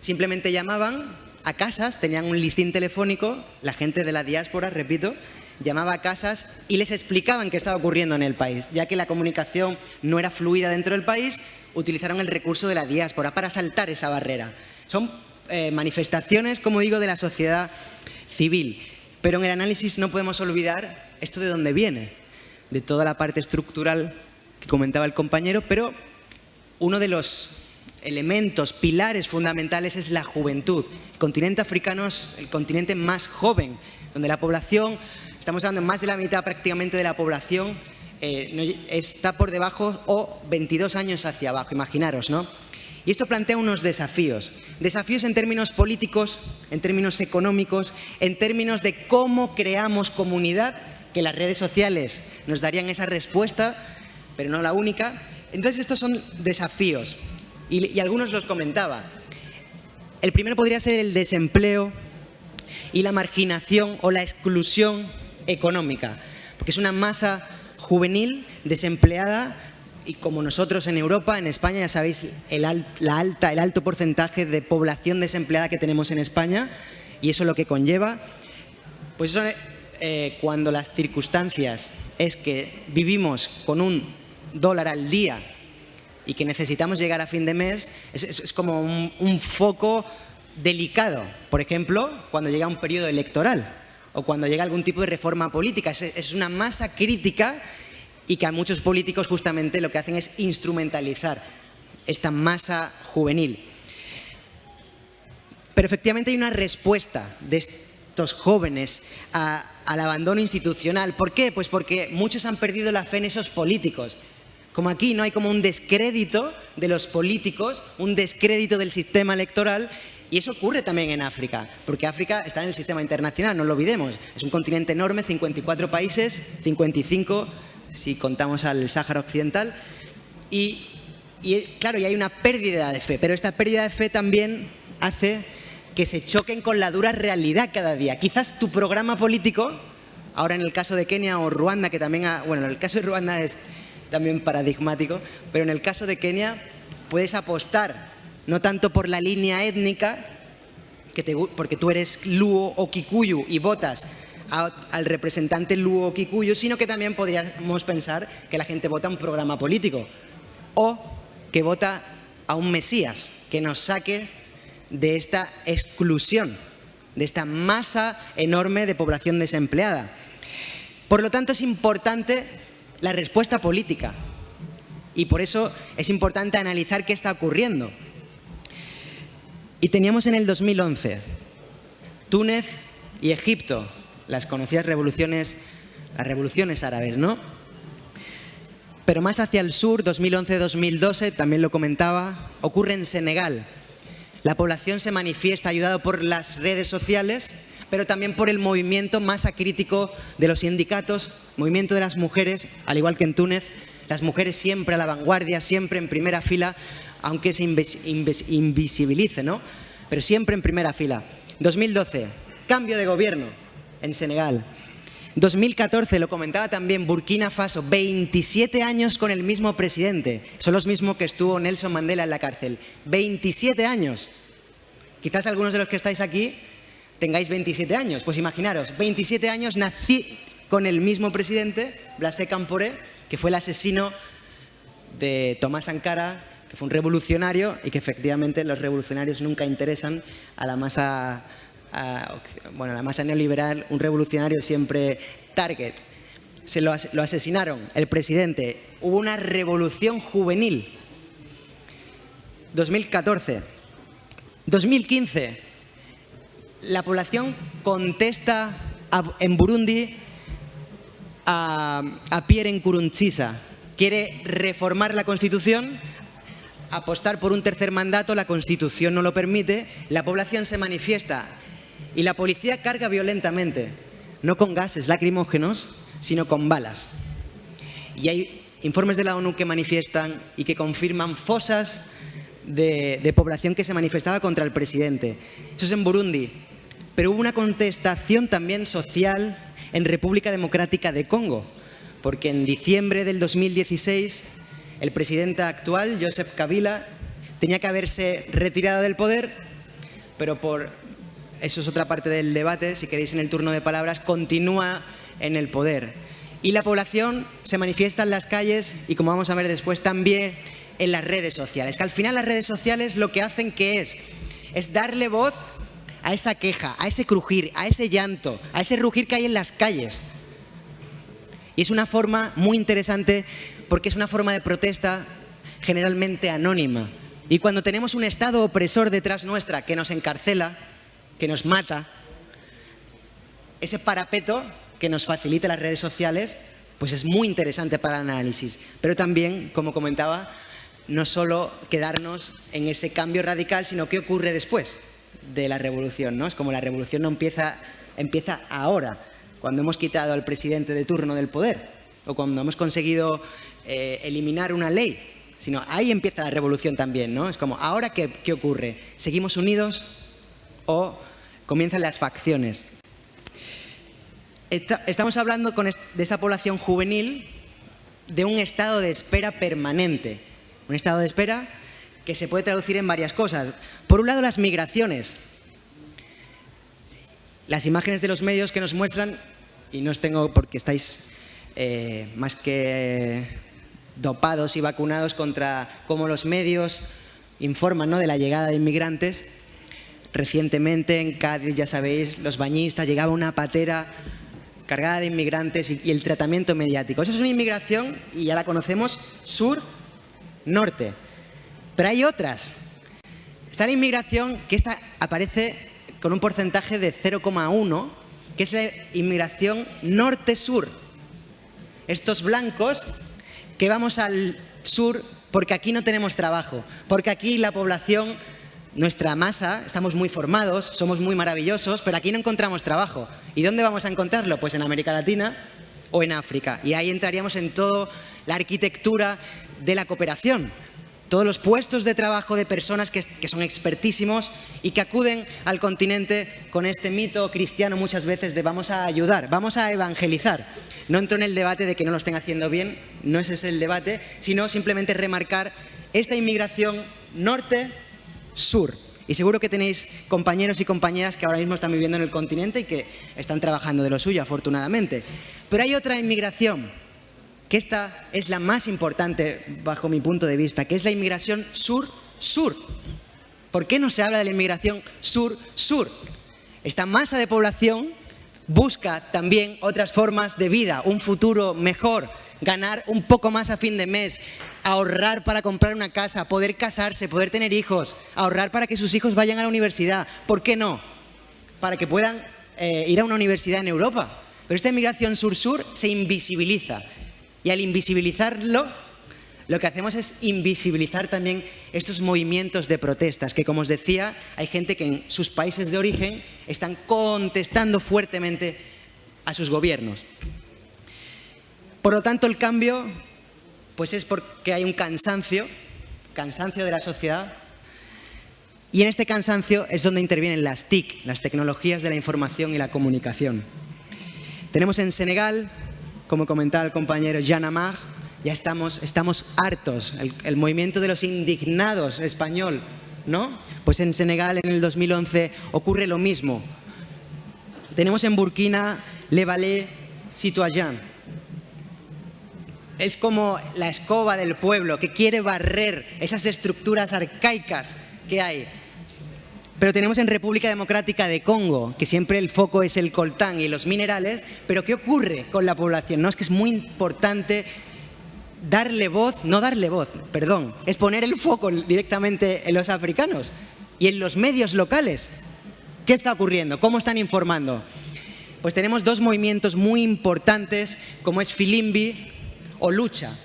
Simplemente llamaban a casas, tenían un listín telefónico, la gente de la diáspora, repito, llamaba a casas y les explicaban qué estaba ocurriendo en el país. Ya que la comunicación no era fluida dentro del país, utilizaron el recurso de la diáspora para saltar esa barrera. Son manifestaciones, como digo, de la sociedad civil. Pero en el análisis no podemos olvidar esto de dónde viene, de toda la parte estructural que comentaba el compañero, pero uno de los elementos, pilares fundamentales es la juventud. El continente africano es el continente más joven donde la población, estamos hablando de más de la mitad prácticamente de la población, está por debajo o 22 años hacia abajo, imaginaros, ¿no? Y esto plantea unos desafíos. Desafíos en términos políticos, en términos económicos, en términos de cómo creamos comunidad, que las redes sociales nos darían esa respuesta, pero no la única. Entonces estos son desafíos y algunos los comentaba. El primero podría ser el desempleo y la marginación o la exclusión económica, porque es una masa juvenil desempleada y como nosotros en Europa, en España, ya sabéis el alto porcentaje de población desempleada que tenemos en España y eso lo que conlleva, pues eso, cuando las circunstancias es que vivimos con $1 al día y que necesitamos llegar a fin de mes, es como un foco delicado. Por ejemplo, cuando llega un periodo electoral o cuando llega algún tipo de reforma política. Es una masa crítica y que a muchos políticos justamente lo que hacen es instrumentalizar esta masa juvenil. Pero efectivamente hay una respuesta de estos jóvenes al abandono institucional. ¿Por qué? Pues porque muchos han perdido la fe en esos políticos. Como aquí no hay como un descrédito de los políticos, un descrédito del sistema electoral, y eso ocurre también en África, porque África está en el sistema internacional, no lo olvidemos. Es un continente enorme, 54 países, 55 si contamos al Sáhara Occidental, y claro, y hay una pérdida de fe, pero esta pérdida de fe también hace que se choquen con la dura realidad cada día. Quizás tu programa político, ahora en el caso de Kenia o Ruanda, que también, bueno, en el caso de Ruanda es también paradigmático, pero en el caso de Kenia puedes apostar no tanto por la línea étnica, porque tú eres luo o kikuyu y votas al representante luo o kikuyu, sino que también podríamos pensar que la gente vota un programa político o que vota a un mesías que nos saque de esta exclusión, de esta masa enorme de población desempleada. Por lo tanto, es importante la respuesta política y por eso es importante analizar qué está ocurriendo. Y teníamos en el 2011 Túnez y Egipto, las conocidas revoluciones, las revoluciones árabes, ¿no? Pero más hacia el sur, 2011-2012, también lo comentaba, ocurre en Senegal. La población se manifiesta ayudado por las redes sociales, pero también por el movimiento más acrítico de los sindicatos, movimiento de las mujeres, al igual que en Túnez, las mujeres siempre a la vanguardia, siempre en primera fila, aunque se invisibilice, ¿no? Pero siempre en primera fila. 2012, cambio de gobierno en Senegal. 2014, lo comentaba también, Burkina Faso, 27 años con el mismo presidente. Son los mismos que estuvo Nelson Mandela en la cárcel. 27 años. Quizás algunos de los que estáis aquí tengáis 27 años. Pues imaginaros, 27 años nací con el mismo presidente, Blaise Compaoré, que fue el asesino de Thomas Sankara, que fue un revolucionario y que efectivamente los revolucionarios nunca interesan a la masa, bueno, a la masa neoliberal. Un revolucionario siempre target. Lo asesinaron, el presidente. Hubo una revolución juvenil. 2014. 2015. La población contesta en Burundi a Pierre Nkurunziza. Quiere reformar la Constitución, apostar por un tercer mandato, la Constitución no lo permite, la población se manifiesta y la policía carga violentamente, no con gases lacrimógenos, sino con balas. Y hay informes de la ONU que manifiestan y que confirman fosas de población que se manifestaba contra el presidente. Eso es en Burundi. Pero hubo una contestación también social en República Democrática de Congo, porque en diciembre del 2016 el presidente actual, Joseph Kabila, tenía que haberse retirado del poder, pero eso es otra parte del debate, si queréis en el turno de palabras, continúa en el poder. Y la población se manifiesta en las calles y, como vamos a ver después, también en las redes sociales. Que al final las redes sociales lo que hacen que es darle voz a esa queja, a ese crujir, a ese llanto, a ese rugir que hay en las calles. Y es una forma muy interesante porque es una forma de protesta generalmente anónima. Y cuando tenemos un Estado opresor detrás nuestra que nos encarcela, que nos mata, ese parapeto que nos facilita las redes sociales, pues es muy interesante para el análisis. Pero también, como comentaba, no solo quedarnos en ese cambio radical, sino qué ocurre después de la revolución, ¿no? Es como la revolución no empieza ahora, cuando hemos quitado al presidente de turno del poder o cuando hemos conseguido eliminar una ley, sino ahí empieza la revolución también, ¿no? Es como, ¿ahora qué ocurre? ¿Seguimos unidos o comienzan las facciones? Estamos hablando de esa población juvenil de un estado de espera permanente. Un estado de espera que se puede traducir en varias cosas. Por un lado, las migraciones. Las imágenes de los medios que nos muestran, y no os tengo porque estáis más que dopados y vacunados contra cómo los medios informan, ¿no?, de la llegada de inmigrantes. Recientemente en Cádiz, ya sabéis, los bañistas, llegaba una patera cargada de inmigrantes y el tratamiento mediático. Eso es una inmigración, y ya la conocemos, sur-norte. Pero hay otras. Está la inmigración que esta aparece con un porcentaje de 0,1, que es la inmigración norte-sur. Estos blancos que vamos al sur porque aquí no tenemos trabajo, porque aquí la población, nuestra masa, estamos muy formados, somos muy maravillosos, pero aquí no encontramos trabajo. ¿Y dónde vamos a encontrarlo? Pues en América Latina o en África. Y ahí entraríamos en toda la arquitectura de la cooperación. Todos los puestos de trabajo de personas que son expertísimos y que acuden al continente con este mito cristiano muchas veces de vamos a ayudar, vamos a evangelizar. No entro en el debate de que no lo estén haciendo bien, no ese es el debate, sino simplemente remarcar esta inmigración norte-sur. Y seguro que tenéis compañeros y compañeras que ahora mismo están viviendo en el continente y que están trabajando de lo suyo, afortunadamente. Pero hay otra inmigración, que esta es la más importante bajo mi punto de vista, que es la inmigración sur-sur. ¿Por qué no se habla de la inmigración sur-sur? Esta masa de población busca también otras formas de vida, un futuro mejor, ganar un poco más a fin de mes, ahorrar para comprar una casa, poder casarse, poder tener hijos, ahorrar para que sus hijos vayan a la universidad. ¿Por qué no? Para que puedan ir a una universidad en Europa. Pero esta inmigración sur-sur se invisibiliza. Y al invisibilizarlo, lo que hacemos es invisibilizar también estos movimientos de protestas, que como os decía, hay gente que en sus países de origen están contestando fuertemente a sus gobiernos. Por lo tanto, el cambio pues es porque hay un cansancio de la sociedad, y en este cansancio es donde intervienen las TIC, las tecnologías de la información y la comunicación. Tenemos en Senegal, como comentaba el compañero Jean Amar, ya estamos hartos, el movimiento de los indignados español, ¿no? Pues en Senegal en el 2011 ocurre lo mismo. Tenemos en Burkina Le Valet Citoyen. Es como la escoba del pueblo que quiere barrer esas estructuras arcaicas que hay. Pero tenemos en República Democrática de Congo, que siempre el foco es el coltán y los minerales, pero ¿qué ocurre con la población? No, es que es muy importante es poner el foco directamente en los africanos y en los medios locales. ¿Qué está ocurriendo? ¿Cómo están informando? Pues tenemos dos movimientos muy importantes, como es Filimbi o Lucha,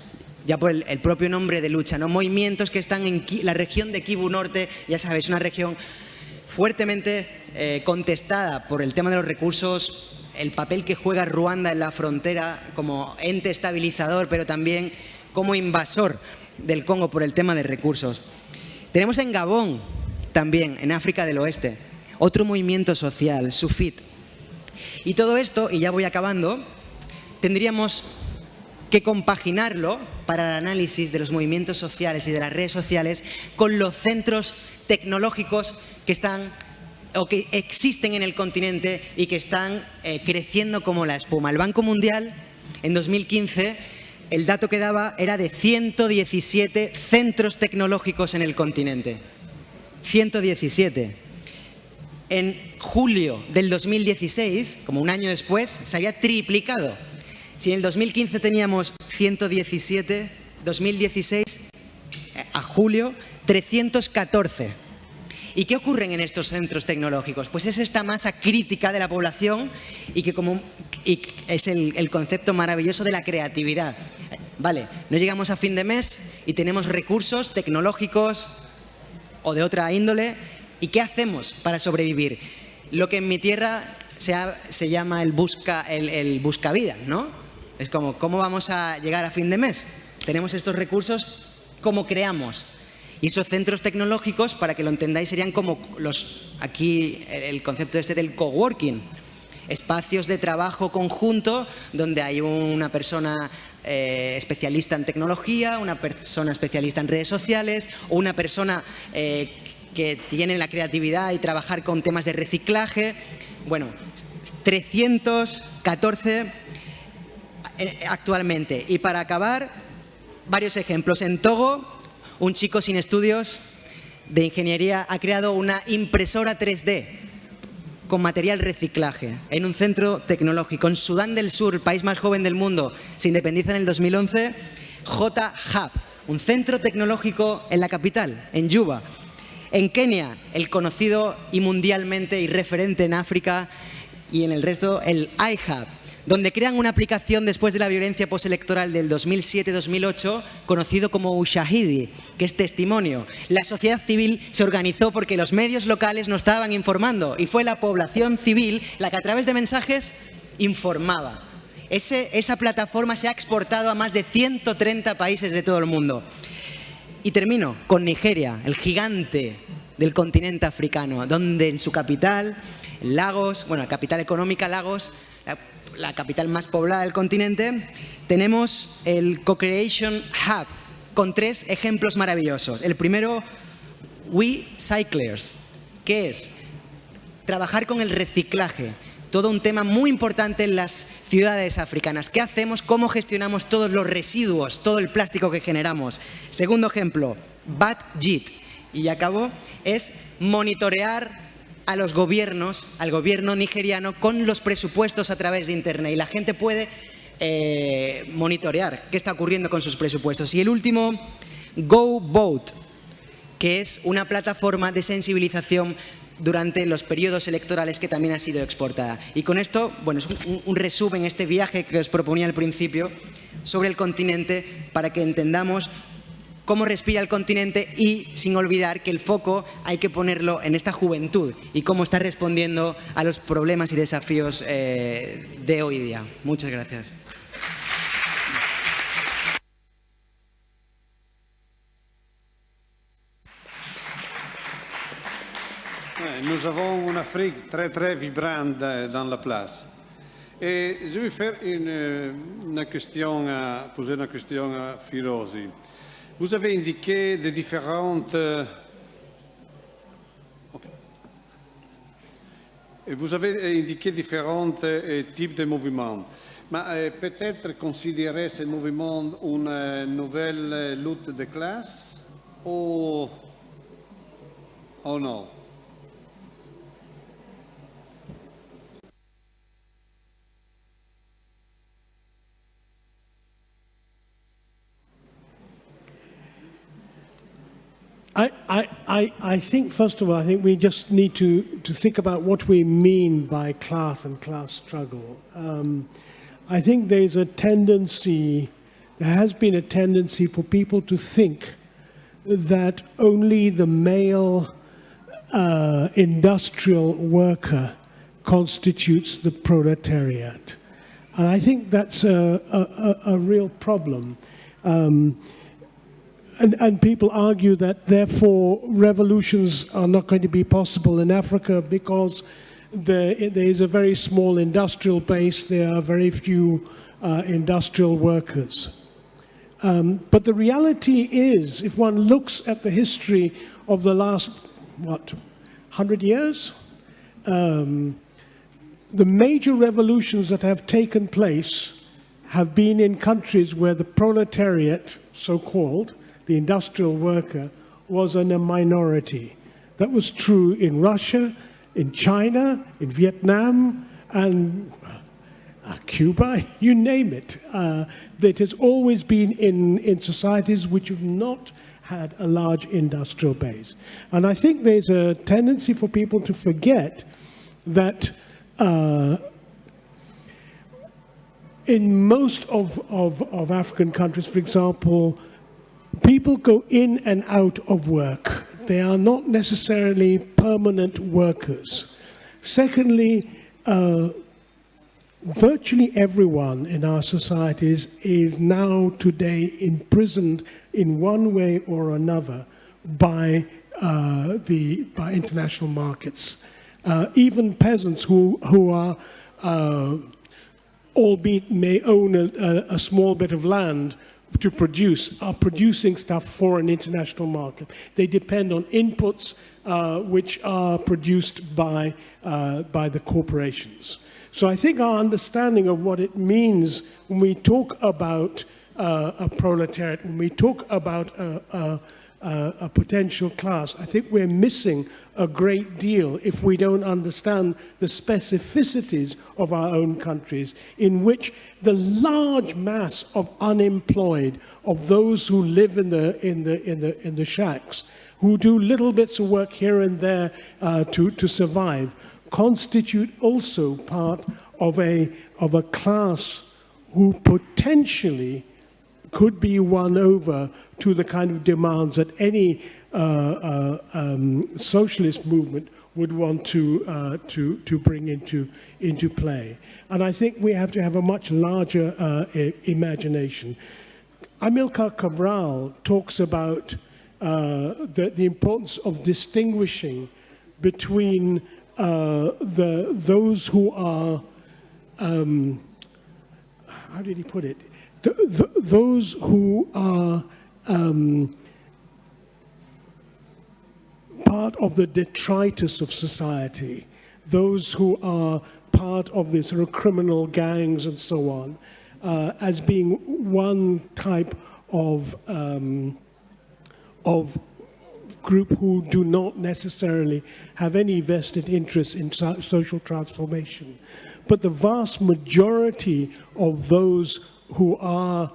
ya por el propio nombre de lucha, ¿no? Movimientos que están en la región de Kivu Norte, ya sabéis, una región fuertemente contestada por el tema de los recursos, el papel que juega Ruanda en la frontera como ente estabilizador, pero también como invasor del Congo por el tema de recursos. Tenemos en Gabón, también, en África del Oeste, otro movimiento social, Sufit. Y todo esto, y ya voy acabando, tendríamos que compaginarlo para el análisis de los movimientos sociales y de las redes sociales con los centros tecnológicos que están o que existen en el continente y que están creciendo como la espuma. El Banco Mundial, en 2015, el dato que daba era de 117 centros tecnológicos en el continente. 117. En julio del 2016, como un año después, se había triplicado. Si en el 2015 teníamos 117, 2016, a julio, 314. ¿Y qué ocurre en estos centros tecnológicos? Pues es esta masa crítica de la población y es el concepto maravilloso de la creatividad. Vale, no llegamos a fin de mes y tenemos recursos tecnológicos o de otra índole. ¿Y qué hacemos para sobrevivir? Lo que en mi tierra se llama el buscavidas, ¿no? Es como, ¿cómo vamos a llegar a fin de mes? Tenemos estos recursos, ¿cómo creamos? Y esos centros tecnológicos, para que lo entendáis, serían como aquí el concepto del coworking. Espacios de trabajo conjunto donde hay una persona especialista en tecnología, una persona especialista en redes sociales o una persona que tiene la creatividad y trabajar con temas de reciclaje. Bueno, 314 actualmente. Y para acabar, varios ejemplos. En Togo, un chico sin estudios de ingeniería ha creado una impresora 3D con material reciclaje en un centro tecnológico. En Sudán del Sur, el país más joven del mundo, se independiza en el 2011, J-Hub, un centro tecnológico en la capital, en Yuba. En Kenia, el conocido y mundialmente y referente en África y en el resto, el iHub, donde crean una aplicación después de la violencia postelectoral del 2007-2008, conocido como Ushahidi, que es testimonio. La sociedad civil se organizó porque los medios locales no estaban informando y fue la población civil la que a través de mensajes informaba. Esa plataforma se ha exportado a más de 130 países de todo el mundo. Y termino con Nigeria, el gigante del continente africano, donde en su capital, Lagos, bueno, la capital económica, Lagos, la capital más poblada del continente, tenemos el Co-Creation Hub, con 3 ejemplos maravillosos. El primero, We Cyclers, que es trabajar con el reciclaje, todo un tema muy importante en las ciudades africanas. ¿Qué hacemos? ¿Cómo gestionamos todos los residuos, todo el plástico que generamos? Segundo ejemplo, BAT-JIT, y acabo, es monitorear a los gobiernos, al gobierno nigeriano, con los presupuestos a través de Internet. Y la gente puede monitorear qué está ocurriendo con sus presupuestos. Y el último, Go Vote, que es una plataforma de sensibilización durante los periodos electorales que también ha sido exportada. Y con esto, bueno, es un resumen, este viaje que os proponía al principio, sobre el continente, para que entendamos cómo respira el continente y sin olvidar que el foco hay que ponerlo en esta juventud y cómo está respondiendo a los problemas y desafíos de hoy día. Muchas gracias. Nous avons une Afrique très très vibrante dans la place. Et je vais faire poser une question à Firozi. Vous avez indiqué les différentes types de mouvements. Mais peut-être considérer ces mouvements une nouvelle lutte de classe ou non? I think, first of all, I think we just need to think about what we mean by class and class struggle. I think there has been a tendency for people to think that only the male industrial worker constitutes the proletariat. And I think that's a real problem. And people argue that, therefore, revolutions are not going to be possible in Africa because there is a very small industrial base, there are very few industrial workers. But the reality is, if one looks at the history of the last, 100 years? The major revolutions that have taken place have been in countries where the proletariat, so-called, the industrial worker, was in a minority. That was true in Russia, in China, in Vietnam, and Cuba, you name it. That has always been in societies which have not had a large industrial base. And I think there's a tendency for people to forget that in most of African countries, for example, people go in and out of work. They are not necessarily permanent workers. Secondly, virtually everyone in our societies is now today imprisoned in one way or another by international markets. Even peasants who are, albeit may own a small bit of land to produce, are producing stuff for an international market. They depend on inputs which are produced by the corporations. So I think our understanding of what it means when we talk about a proletariat, when we talk about a potential class, I think we're missing a great deal if we don't understand the specificities of our own countries, in which the large mass of unemployed, of those who live in the shacks, who do little bits of work here and there to survive, constitute also part of a class who potentially could be won over to the kind of demands that any socialist movement would want to bring into play. And I think we have to have a much larger imagination. Amilcar Cabral talks about the importance of distinguishing between those who are, how did he put it? Those who are part of the detritus of society, those who are part of the sort of criminal gangs and so on, as being one type of group who do not necessarily have any vested interest in social transformation. But the vast majority of those who are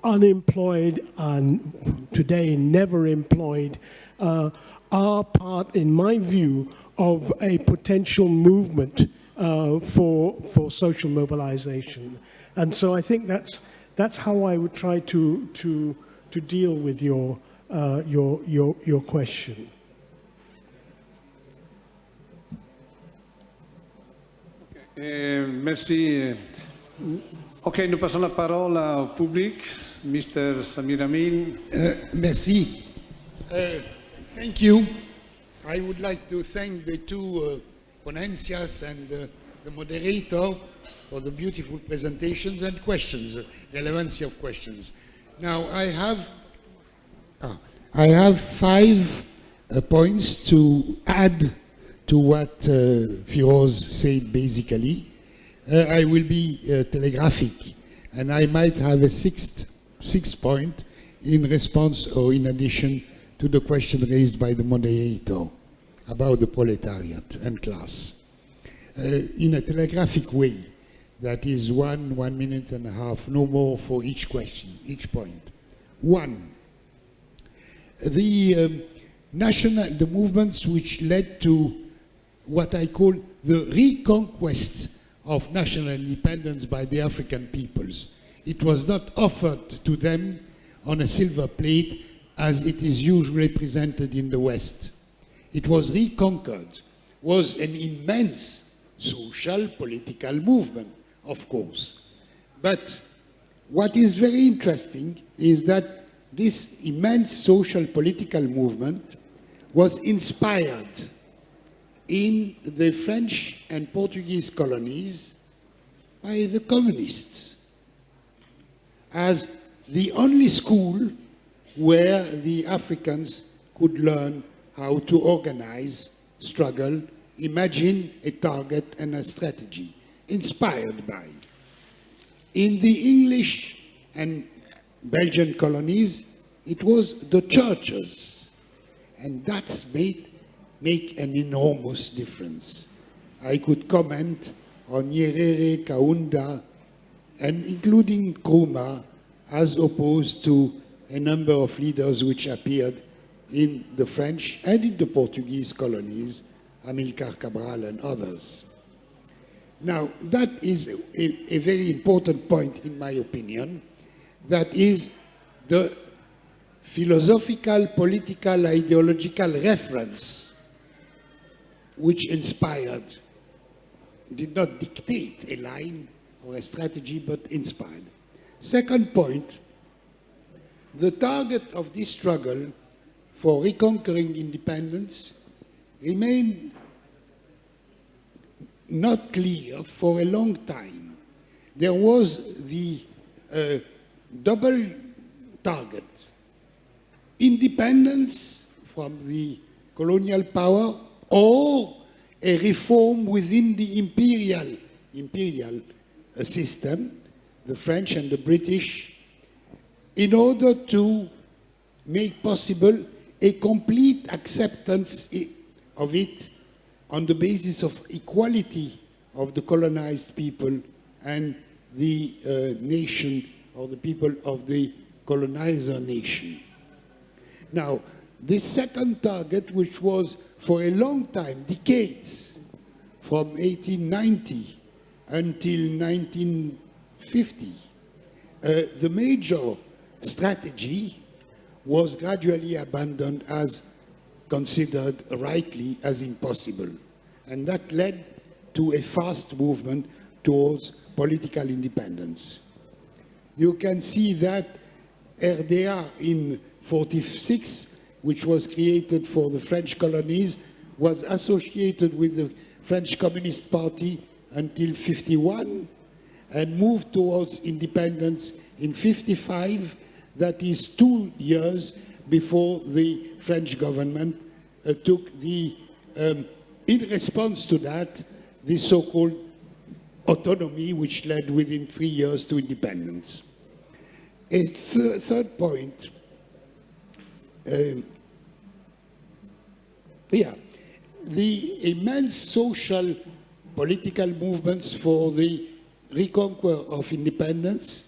unemployed and today never employed are part, in my view, of a potential movement for social mobilization. And so I think that's how I would try to deal with your question. Merci. Ok, nous passons la parole au public. Mr. Samir Amin. Merci. Thank you. I would like to thank the two ponencias and the moderator for the beautiful presentations and questions, relevancy of questions. Now, I have 5 points to add to what Firoz said basically. I will be telegraphic, and I might have a sixth point in response or in addition to the question raised by the moderator about the proletariat and class. In a telegraphic way, that is 1 minute and a half, no more for each question, each point. 1, the movements which led to what I call the reconquest of national independence by the African peoples. It was not offered to them on a silver plate as it is usually presented in the West. It was reconquered, was an immense social, political movement, of course. But what is very interesting is that this immense social, political movement was inspired in the French and Portuguese colonies by the communists as the only school where the Africans could learn how to organize, struggle, imagine a target and a strategy, inspired by. In the English and Belgian colonies, it was the churches, and that's make an enormous difference. I could comment on Nyerere, Kaunda, and including Nkrumah, as opposed to a number of leaders which appeared in the French and in the Portuguese colonies, Amilcar Cabral and others. Now, that is a very important point, in my opinion. That is the philosophical, political, ideological reference which inspired, did not dictate a line or a strategy, but inspired. Second point, the target of this struggle for reconquering independence remained not clear for a long time. There was the double target: independence from the colonial power or a reform within the imperial system, the French and the British, in order to make possible a complete acceptance of it on the basis of equality of the colonized people and the nation, or the people of the colonizer nation. Now, this second target, which was for a long time, decades, from 1890 until 1950, the major strategy was gradually abandoned as considered rightly as impossible. And that led to a fast movement towards political independence. You can see that RDA in 46, which was created for the French colonies, was associated with the French Communist Party until 51 and moved towards independence in 55. That is 2 years before the French government took the, in response to that, the so-called autonomy, which led within 3 years to independence. A third point, the immense social political movements for the reconquer of independence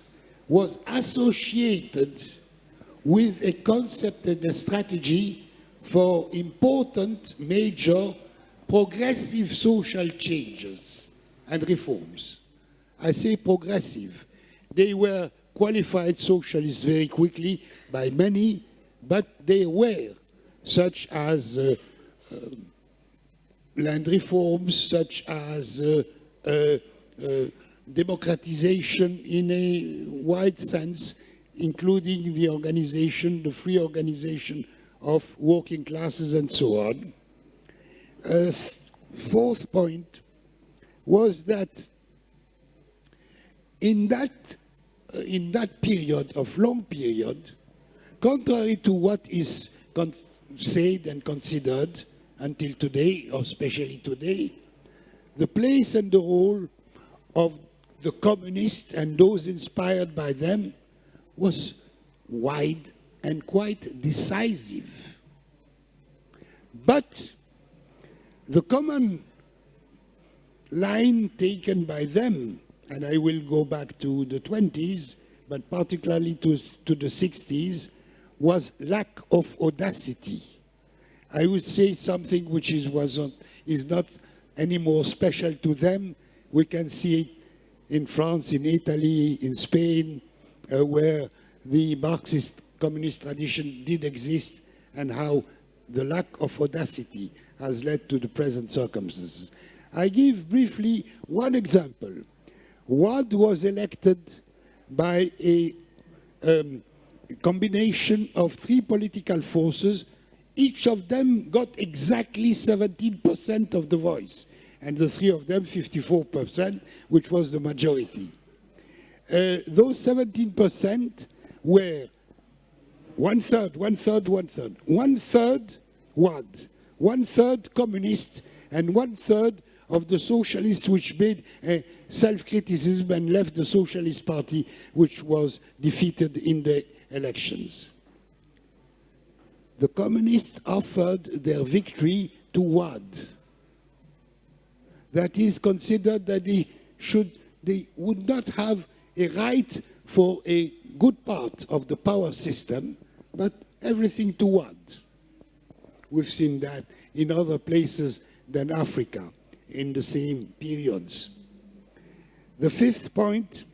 was associated with a concept and a strategy for important, major, progressive social changes and reforms. I say progressive. They were qualified socialists very quickly by many, but they were, such as land reforms, such as democratization in a wide sense, including the organization, the free organization of working classes and so on. Fourth point was that in that period, of long period, contrary to what is said and considered until today, or especially today, the place and the role of the communists and those inspired by them was wide and quite decisive. But the common line taken by them, and I will go back to the 20s, but particularly to the 60s, was lack of audacity. I would say something which is not any more special to them. We can see it in France, in Italy, in Spain, where the Marxist communist tradition did exist, and how the lack of audacity has led to the present circumstances. I give briefly one example. Ward was elected by a combination of 3 political forces. Each of them got exactly 17% of the voice, and the 3 of them 54%, which was the majority. Those 17% were one-third Ward, one-third communist, and one-third of the socialists, which made a self-criticism and left the Socialist Party, which was defeated in the elections. The communists offered their victory to Ward. That is, considered that they would not have a right for a good part of the power system, but everything to what? We've seen that in other places than Africa in the same periods. The fifth point,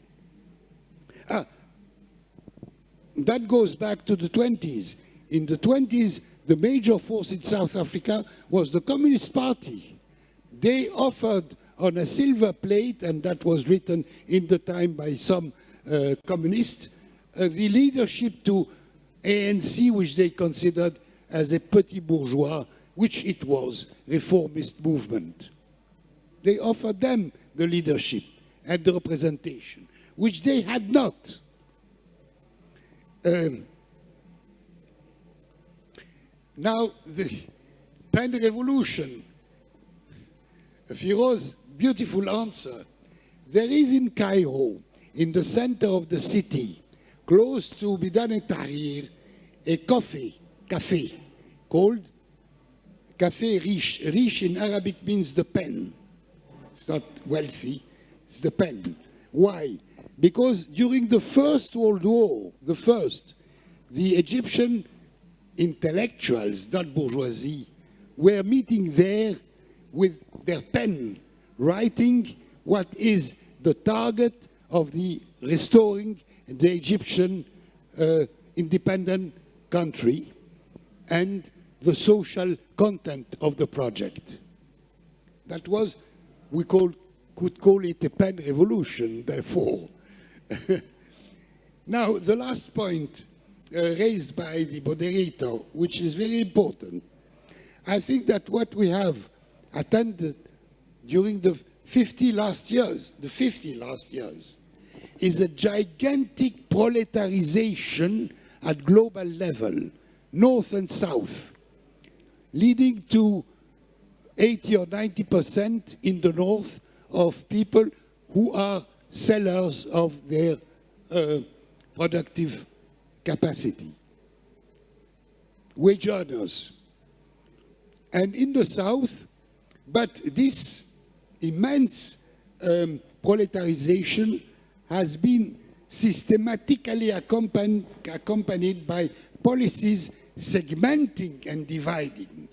that goes back to the 20s. In the 20s, the major force in South Africa was the Communist Party. They offered on a silver plate, and that was written in the time by some communists, the leadership to ANC, which they considered as a petit bourgeois, which it was, reformist movement. They offered them the leadership and the representation, which they had not. Now, the Pen Revolution, Firo's beautiful answer. There is in Cairo, in the center of the city, close to Bidan Tahrir, a cafe called Café Riche. Riche in Arabic means the pen. It's not wealthy, it's the pen. Why? Because during the First World War, the Egyptian intellectuals, not bourgeoisie, were meeting there with their pen, writing what is the target of the restoring the Egyptian independent country and the social content of the project. That was, we could call it a pen revolution, therefore. Now, the last point raised by the moderator, which is very important, I think that what we have attended during the 50 last years, is a gigantic proletarization at global level, north and south, leading to 80 or 90% in the north of people who are sellers of their productive capacity, wage earners. And in the south, but this immense proletarization has been systematically accompanied by policies segmenting and dividing.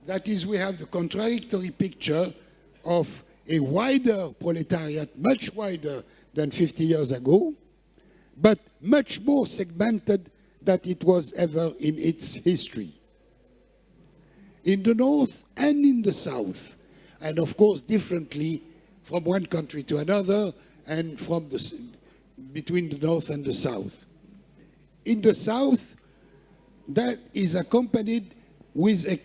That is, we have the contradictory picture of a wider proletariat, much wider than 50 years ago, but much more segmented than it was ever in its history. In the north and in the south, and of course differently from one country to another and from between the north and the south. In the south, that is accompanied with a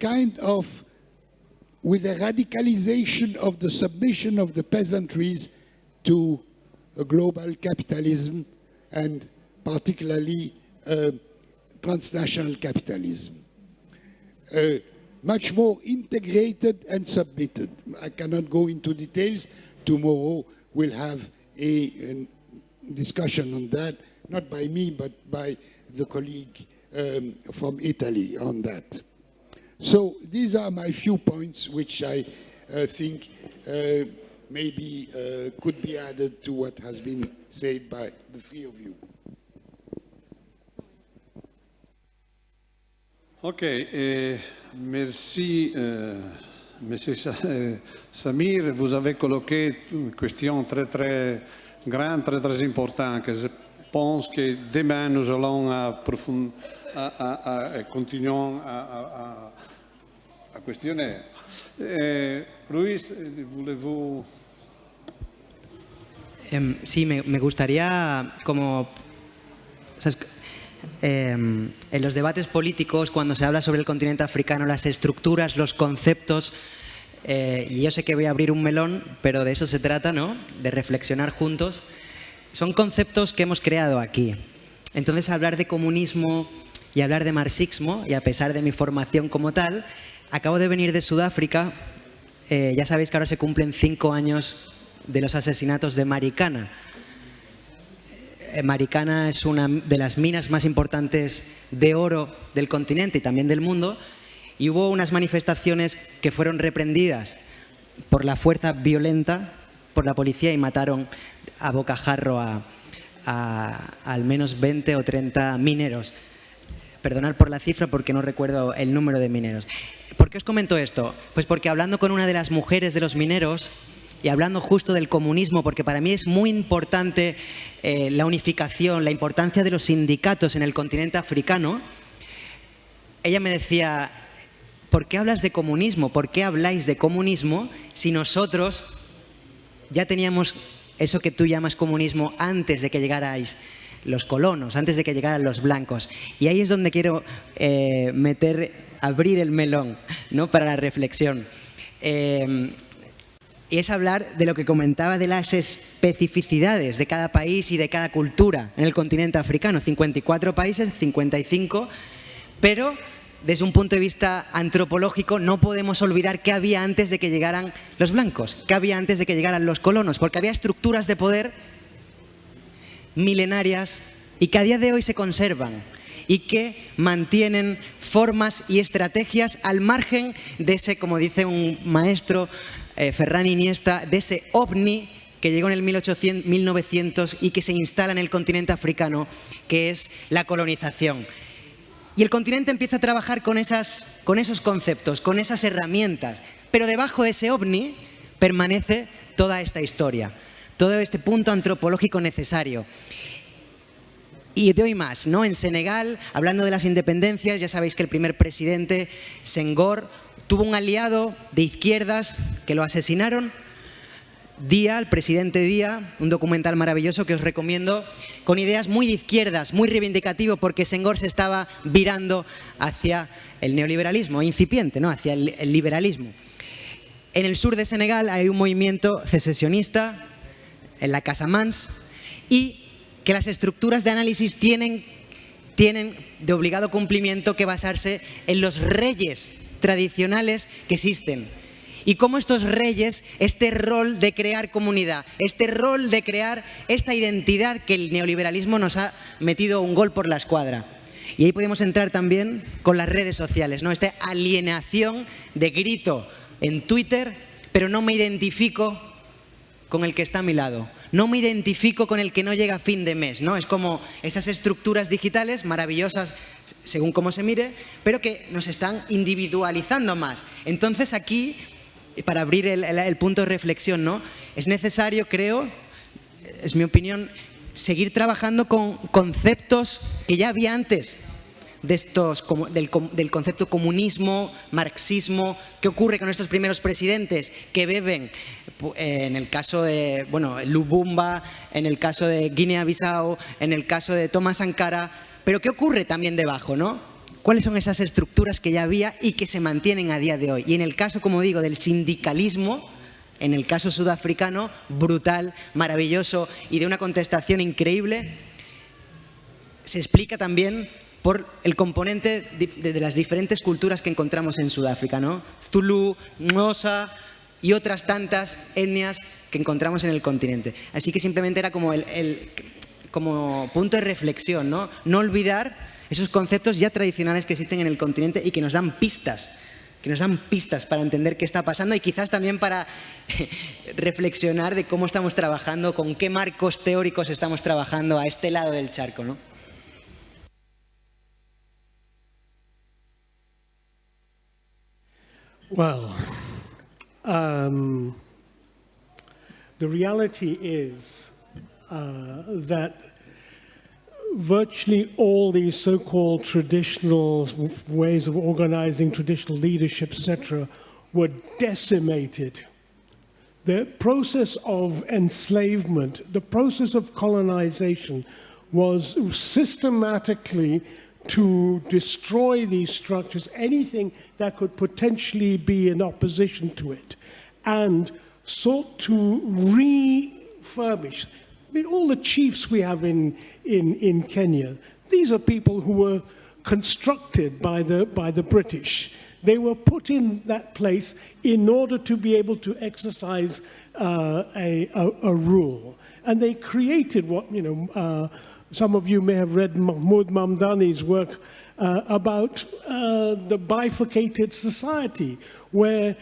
radicalization of the submission of the peasantries to a global capitalism and particularly transnational capitalism. Much more integrated and submitted. I cannot go into details. Tomorrow we'll have a discussion on that, not by me, but by the colleague from Italy on that. So these are my few points which I think maybe could be added to what has been said by the three of you. Ok, merci Monsieur Samir. Vous avez colloqué une question très grande, très importante, que je pense que demain nous allons continuer à questionner. Ruiz, voulez-vous? Sí, me gustaría como... en los debates políticos, cuando se habla sobre el continente africano, las estructuras, los conceptos, y yo sé que voy a abrir un melón, pero de eso se trata, ¿no? De reflexionar juntos. Son conceptos que hemos creado aquí. Entonces, hablar de comunismo y hablar de marxismo, y a pesar de mi formación como tal, acabo de venir de Sudáfrica. Ya sabéis que ahora se cumplen 5 años de los asesinatos de Marikana. Marikana es una de las minas más importantes de oro del continente y también del mundo, y hubo unas manifestaciones que fueron reprendidas por la fuerza violenta, por la policía, y mataron a bocajarro a al menos 20 o 30 mineros. Perdonad por la cifra porque no recuerdo el número de mineros. ¿Por qué os comento esto? Pues porque hablando con una de las mujeres de los mineros y hablando justo del comunismo, porque para mí es muy importante la unificación, la importancia de los sindicatos en el continente africano, ella me decía, ¿por qué hablas de comunismo? ¿Por qué habláis de comunismo si nosotros ya teníamos eso que tú llamas comunismo antes de que llegarais los colonos, antes de que llegaran los blancos? Y ahí es donde quiero abrir el melón, ¿no?, para la reflexión. Y es hablar de lo que comentaba de las especificidades de cada país y de cada cultura en el continente africano. 54 países, 55, pero desde un punto de vista antropológico no podemos olvidar qué había antes de que llegaran los blancos, qué había antes de que llegaran los colonos, porque había estructuras de poder milenarias y que a día de hoy se conservan y que mantienen formas y estrategias al margen de ese, como dice un maestro, Ferran Iniesta, de ese ovni que llegó en el 1900 y que se instala en el continente africano, que es la colonización. Y el continente empieza a trabajar con esos conceptos, con esas herramientas, pero debajo de ese ovni permanece toda esta historia, todo este punto antropológico necesario. Y de hoy más, ¿no? En Senegal, hablando de las independencias, ya sabéis que el primer presidente, Senghor, tuvo un aliado de izquierdas que lo asesinaron. Dia, el presidente Dia, un documental maravilloso que os recomiendo, con ideas muy de izquierdas, muy reivindicativo, porque Senghor se estaba virando hacia el neoliberalismo, incipiente, ¿no?, hacia el liberalismo. En el sur de Senegal hay un movimiento secesionista, en la Casamance, y que las estructuras de análisis tienen de obligado cumplimiento que basarse en los reyes tradicionales que existen. Y cómo estos reyes, este rol de crear comunidad, este rol de crear esta identidad que el neoliberalismo nos ha metido un gol por la escuadra. Y ahí podemos entrar también con las redes sociales, ¿no? Esta alienación de grito en Twitter, pero no me identifico con el que está a mi lado. No me identifico con el que no llega a fin de mes, ¿no? Es como esas estructuras digitales maravillosas según cómo se mire, pero que nos están individualizando más. Entonces aquí, para abrir el punto de reflexión, ¿no?, es necesario, creo, es mi opinión, seguir trabajando con conceptos que ya había antes de del concepto comunismo, marxismo. ¿Qué ocurre con estos primeros presidentes que beben? En el caso de, bueno, Lubumba, en el caso de Guinea-Bissau, en el caso de Thomas Sankara. Pero ¿qué ocurre también debajo, no? ¿Cuáles son esas estructuras que ya había y que se mantienen a día de hoy? Y en el caso, como digo, del sindicalismo, en el caso sudafricano, brutal, maravilloso y de una contestación increíble, se explica también por el componente de las diferentes culturas que encontramos en Sudáfrica, ¿no? Zulu, Xhosa y otras tantas etnias que encontramos en el continente. Así que simplemente era como como punto de reflexión, ¿no? No olvidar esos conceptos ya tradicionales que existen en el continente y que nos dan pistas para entender qué está pasando y quizás también para reflexionar de cómo estamos trabajando, con qué marcos teóricos estamos trabajando a este lado del charco, ¿no? Well, the reality is that virtually all these so-called traditional ways of organizing traditional leadership, etc., were decimated. The process of enslavement, the process of colonization was systematically to destroy these structures, anything that could potentially be in opposition to it, and sought to refurbish. I mean, all the chiefs we have in Kenya, these are people who were constructed by the British. They were put in that place in order to be able to exercise a rule. And they created what, some of you may have read Mahmoud Mamdani's work about the bifurcated society, where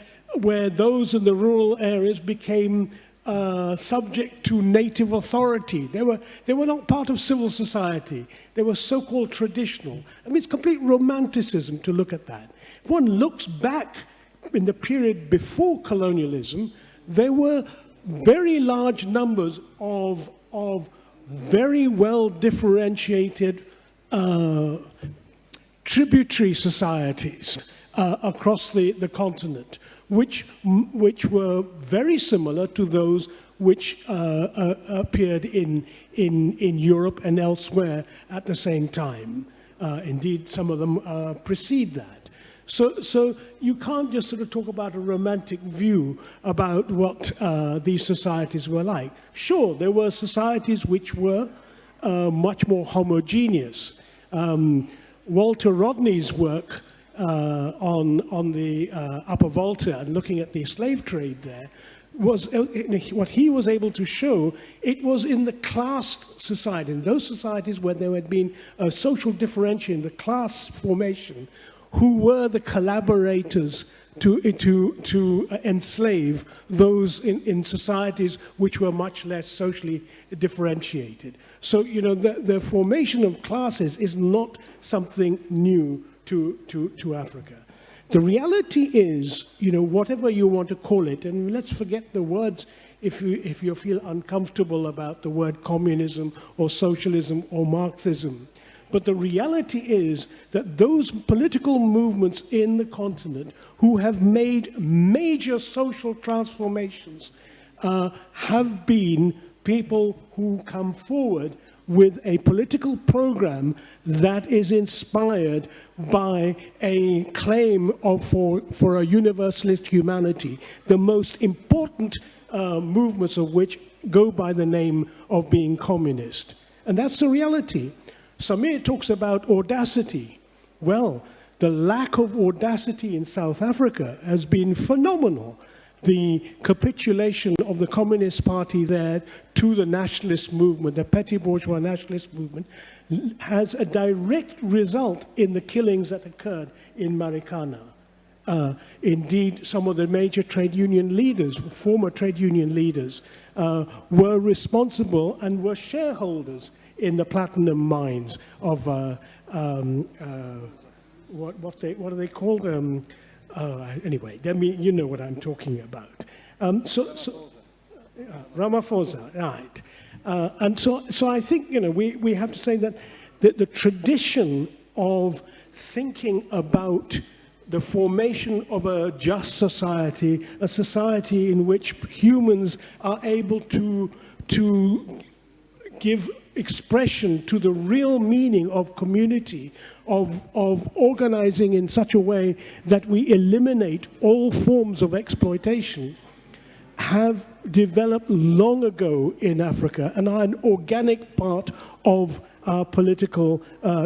those in the rural areas became subject to native authority. They were not part of civil society. They were so-called traditional. I mean, it's complete romanticism to look at that. If one looks back in the period before colonialism, there were very large numbers of very well differentiated tributary societies across the continent, which were very similar to those which appeared in Europe and elsewhere at the same time. Indeed, some of them precede that. So you can't just sort of talk about a romantic view about what these societies were like. Sure, there were societies which were much more homogeneous. Walter Rodney's work on the Upper Volta and looking at the slave trade there was what he was able to show. It was in the class society, in those societies where there had been a social differentiation, the class formation, who were the collaborators to enslave those in societies which were much less socially differentiated. So, you know, the formation of classes is not something new to Africa. The reality is, you know, whatever you want to call it, and let's forget the words if you feel uncomfortable about the word communism or socialism or Marxism. But the reality is that those political movements in the continent who have made major social transformations have been people who come forward with a political program that is inspired by a claim for a universalist humanity, the most important movements of which go by the name of being communist. And that's the reality. Samir talks about audacity. Well, the lack of audacity in South Africa has been phenomenal. The capitulation of the Communist Party there to the nationalist movement, the petty bourgeois nationalist movement, has a direct result in the killings that occurred in Marikana. Indeed, some of the major trade union leaders, former trade union leaders, were responsible and were shareholders in the platinum mines of, what are they called? Anyway, you know what I'm talking about. Ramaphosa, right. And so I think, you know, we have to say that the tradition of thinking about the formation of a just society, a society in which humans are able to give expression to the real meaning of community, of organizing in such a way that we eliminate all forms of exploitation, have developed long ago in Africa and are an organic part of our political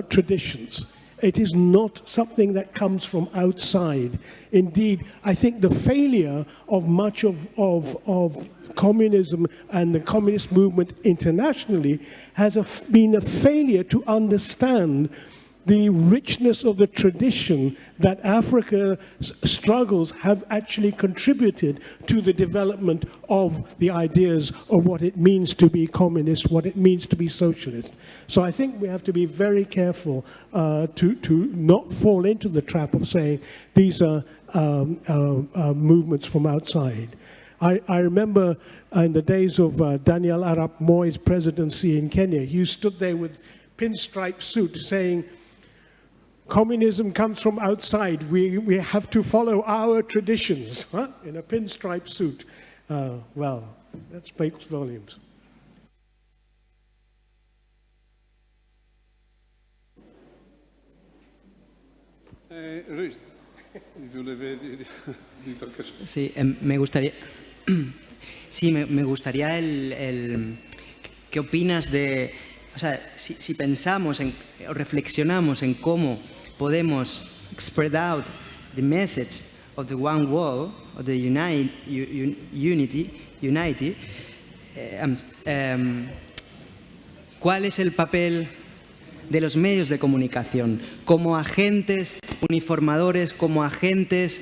traditions. It is not something that comes from outside. Indeed, I think the failure of much of communism and the communist movement internationally has been a failure to understand the richness of the tradition that Africa's struggles have actually contributed to the development of the ideas of what it means to be communist, what it means to be socialist. So I think we have to be very careful to not fall into the trap of saying these are movements from outside. I remember in the days of Daniel Arap Moi's presidency in Kenya, he stood there with pinstripe suit saying, communism comes from outside. We have to follow our traditions, huh? In a pinstripe suit. Well, that speaks volumes. Luis, sí, me gustaría... Sí, me gustaría ¿qué opinas de... O sea, si pensamos o reflexionamos en cómo podemos spread out the message of the one world, of the unity, ¿cuál es el papel de los medios de comunicación como agentes uniformadores, como agentes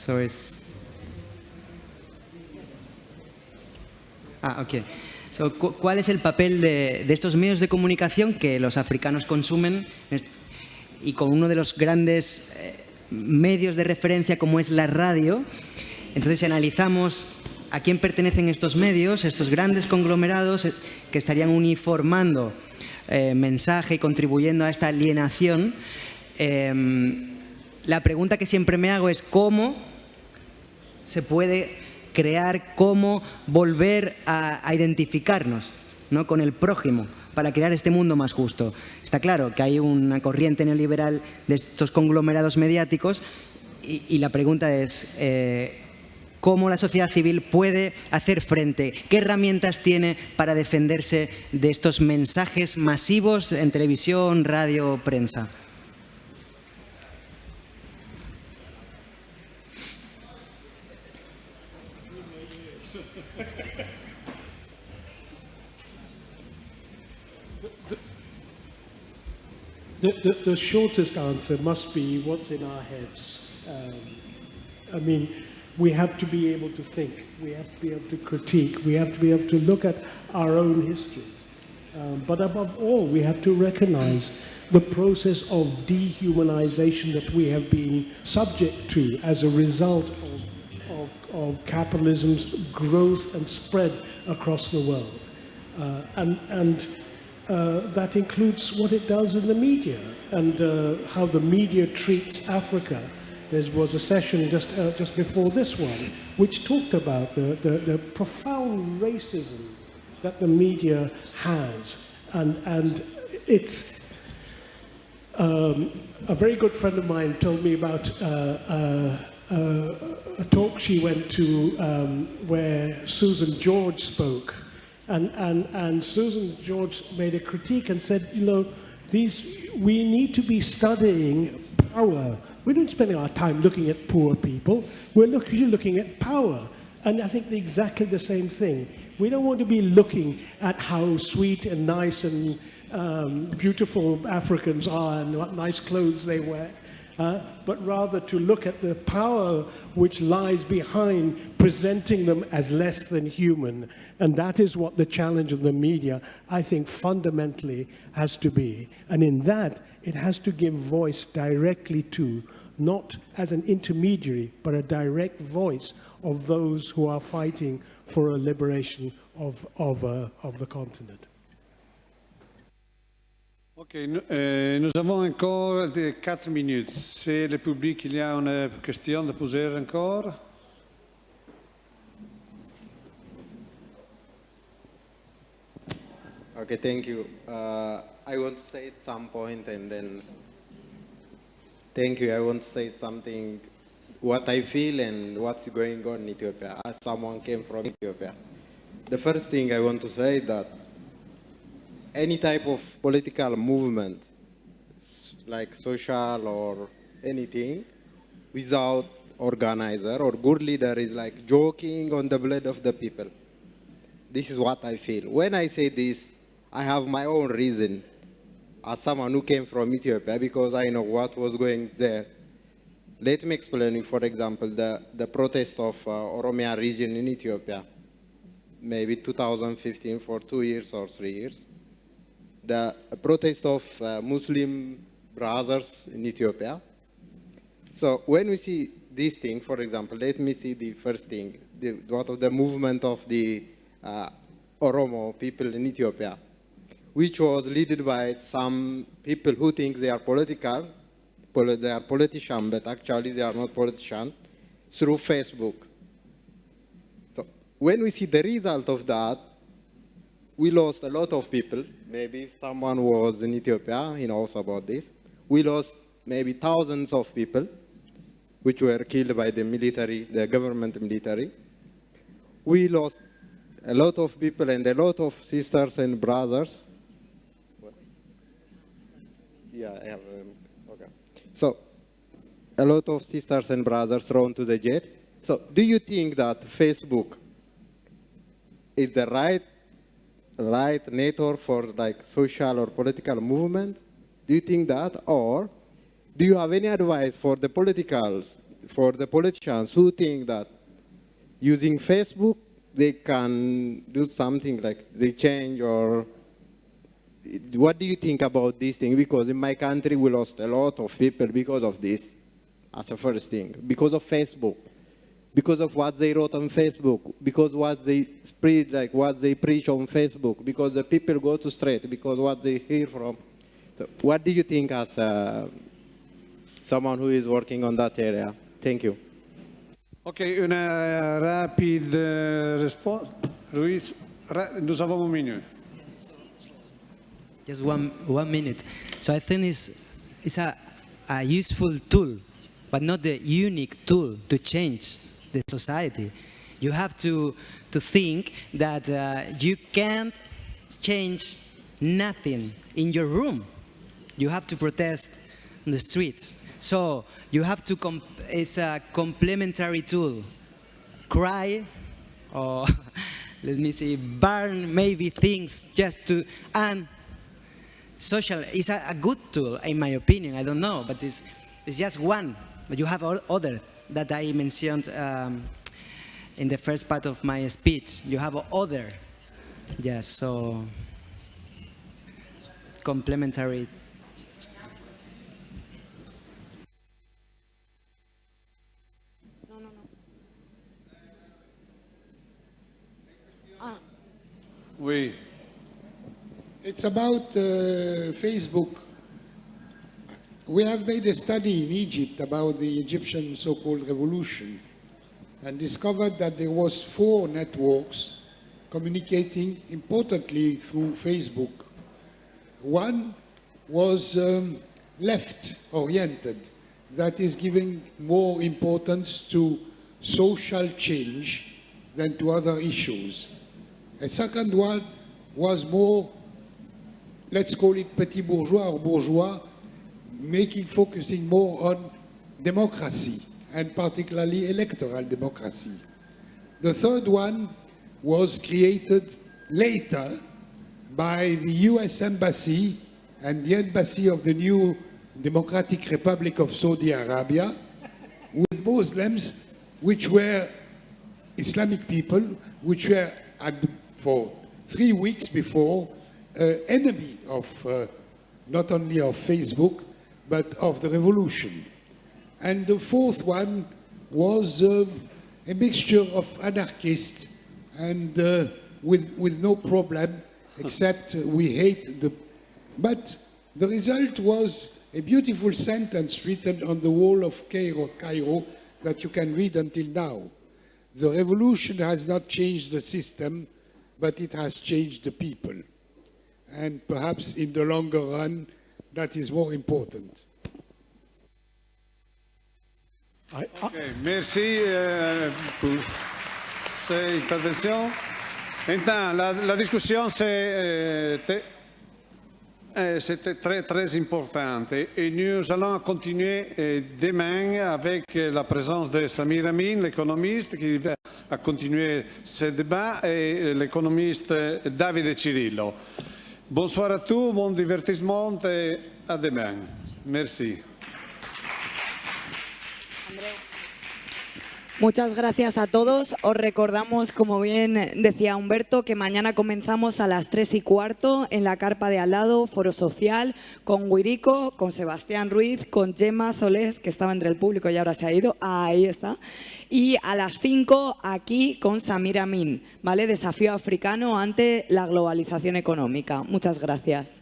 So it's... ok. So, ¿cuál es el papel de estos medios de comunicación que los africanos consumen? Y con uno de los grandes medios de referencia como es la radio, entonces analizamos a quién pertenecen estos medios, estos grandes conglomerados que estarían uniformando mensaje y contribuyendo a esta alienación. La pregunta que siempre me hago es cómo se puede crear, cómo volver a identificarnos, ¿no?, con el prójimo para crear este mundo más justo. Está claro que hay una corriente neoliberal de estos conglomerados mediáticos y la pregunta es cómo la sociedad civil puede hacer frente, qué herramientas tiene para defenderse de estos mensajes masivos en televisión, radio, prensa. The shortest answer must be what's in our heads. I mean, we have to be able to think, we have to be able to critique, we have to be able to look at our own histories. But above all, we have to recognize the process of dehumanization that we have been subject to as a result of capitalism's growth and spread across the world. That includes what it does in the media and how the media treats Africa. There was a session just before this one which talked about the profound racism that the media has. And it's a very good friend of mine told me about a talk she went to where Susan George spoke. And Susan George made a critique and said, you know, we need to be studying power. We're not spending our time looking at poor people. We're looking at power. And I think exactly the same thing. We don't want to be looking at how sweet and nice and beautiful Africans are and what nice clothes they wear. But rather to look at the power which lies behind presenting them as less than human. And that is what the challenge of the media, I think, fundamentally has to be. And in that, it has to give voice directly to, not as an intermediary, but a direct voice of those who are fighting for a liberation of the continent. Ok, nous avons encore 4 minutes. Si le public il y a une question de poser encore. Okay, thank you. I want to say at some point and then thank you. I want to say something, what I feel and what's going on in Ethiopia, as someone came from Ethiopia. The first thing I want to say that any type of political movement, like social or anything, without organizer or good leader is like joking on the blood of the people. This is what I feel. When I say this, I have my own reason as someone who came from Ethiopia because I know what was going there. Let me explain you, for example, the protest of Oromia region in Ethiopia, maybe 2015 for 2 years or 3 years. The protest of Muslim brothers in Ethiopia. So when we see this thing, for example, let me see the first thing, what of the movement of the Oromo people in Ethiopia, which was led by some people who think they are political, they are politicians, but actually they are not politicians, through Facebook. So when we see the result of that, we lost a lot of people. Maybe someone was in Ethiopia, he knows about this. We lost maybe thousands of people, which were killed by the military, the government military. We lost a lot of people and a lot of sisters and brothers. Yeah, I have, okay. So, a lot of sisters and brothers thrown to the jail. So, do you think that Facebook is the right network for like social or political movement? Do you think that? Or do you have any advice for the politicals, for the politicians who think that using Facebook, they can do something like they change or what do you think about this thing? Because in my country, we lost a lot of people because of this, as a first thing, because of Facebook, because of what they wrote on Facebook, because what they spread, like what they preach on Facebook, because the people go to street, because what they hear from. So what do you think as someone who is working on that area? Thank you. Ok, une rapide réponse. Luis, nous avons une minute. Just one minute. So I think it's a useful tool, but not the unique tool to change the society. You have to think that you can't change nothing in your room. You have to protest on the streets. So you have to, it's a complementary tool. Cry, or let me say, burn maybe things just to, and social is a good tool, in my opinion. I don't know, but it's just one. But you have other that I mentioned in the first part of my speech. You have other, yes. So complementary. Oui. It's about Facebook. We have made a study in Egypt about the Egyptian so-called revolution and discovered that there was 4 networks communicating importantly through Facebook. One was left-oriented, that is giving more importance to social change than to other issues. A second one was more, let's call it petit bourgeois or bourgeois, focusing more on democracy, and particularly electoral democracy. The third one was created later by the US Embassy and the Embassy of the new Democratic Republic of Saudi Arabia, with Muslims, which were Islamic people, which were for 3 weeks before enemy of not only of Facebook, but of the revolution. And the fourth one was a mixture of anarchists and with no problem, except we hate the... But the result was a beautiful sentence written on the wall of Cairo that you can read until now. The revolution has not changed the system, but it has changed the people. And perhaps in the longer run, that is more important. Okay, merci pour ces interventions. Maintenant, la discussion, c'était très importante. Et nous allons continuer demain avec la présence de Samir Amin, l'économiste, qui va continuer ce débat, et l'économiste Davide Cirillo. Bonsoir à tous, bon divertissement et à demain. Merci. Muchas gracias a todos. Os recordamos, como bien decía Humberto, que mañana comenzamos a las 3:15 en la carpa de al lado, Foro Social, con Guirico, con Sebastián Ruiz, con Gemma Solés, que estaba entre el público y ahora se ha ido. Ahí está. Y a las 5 aquí con Samir Amin, ¿vale? Desafío africano ante la globalización económica. Muchas gracias.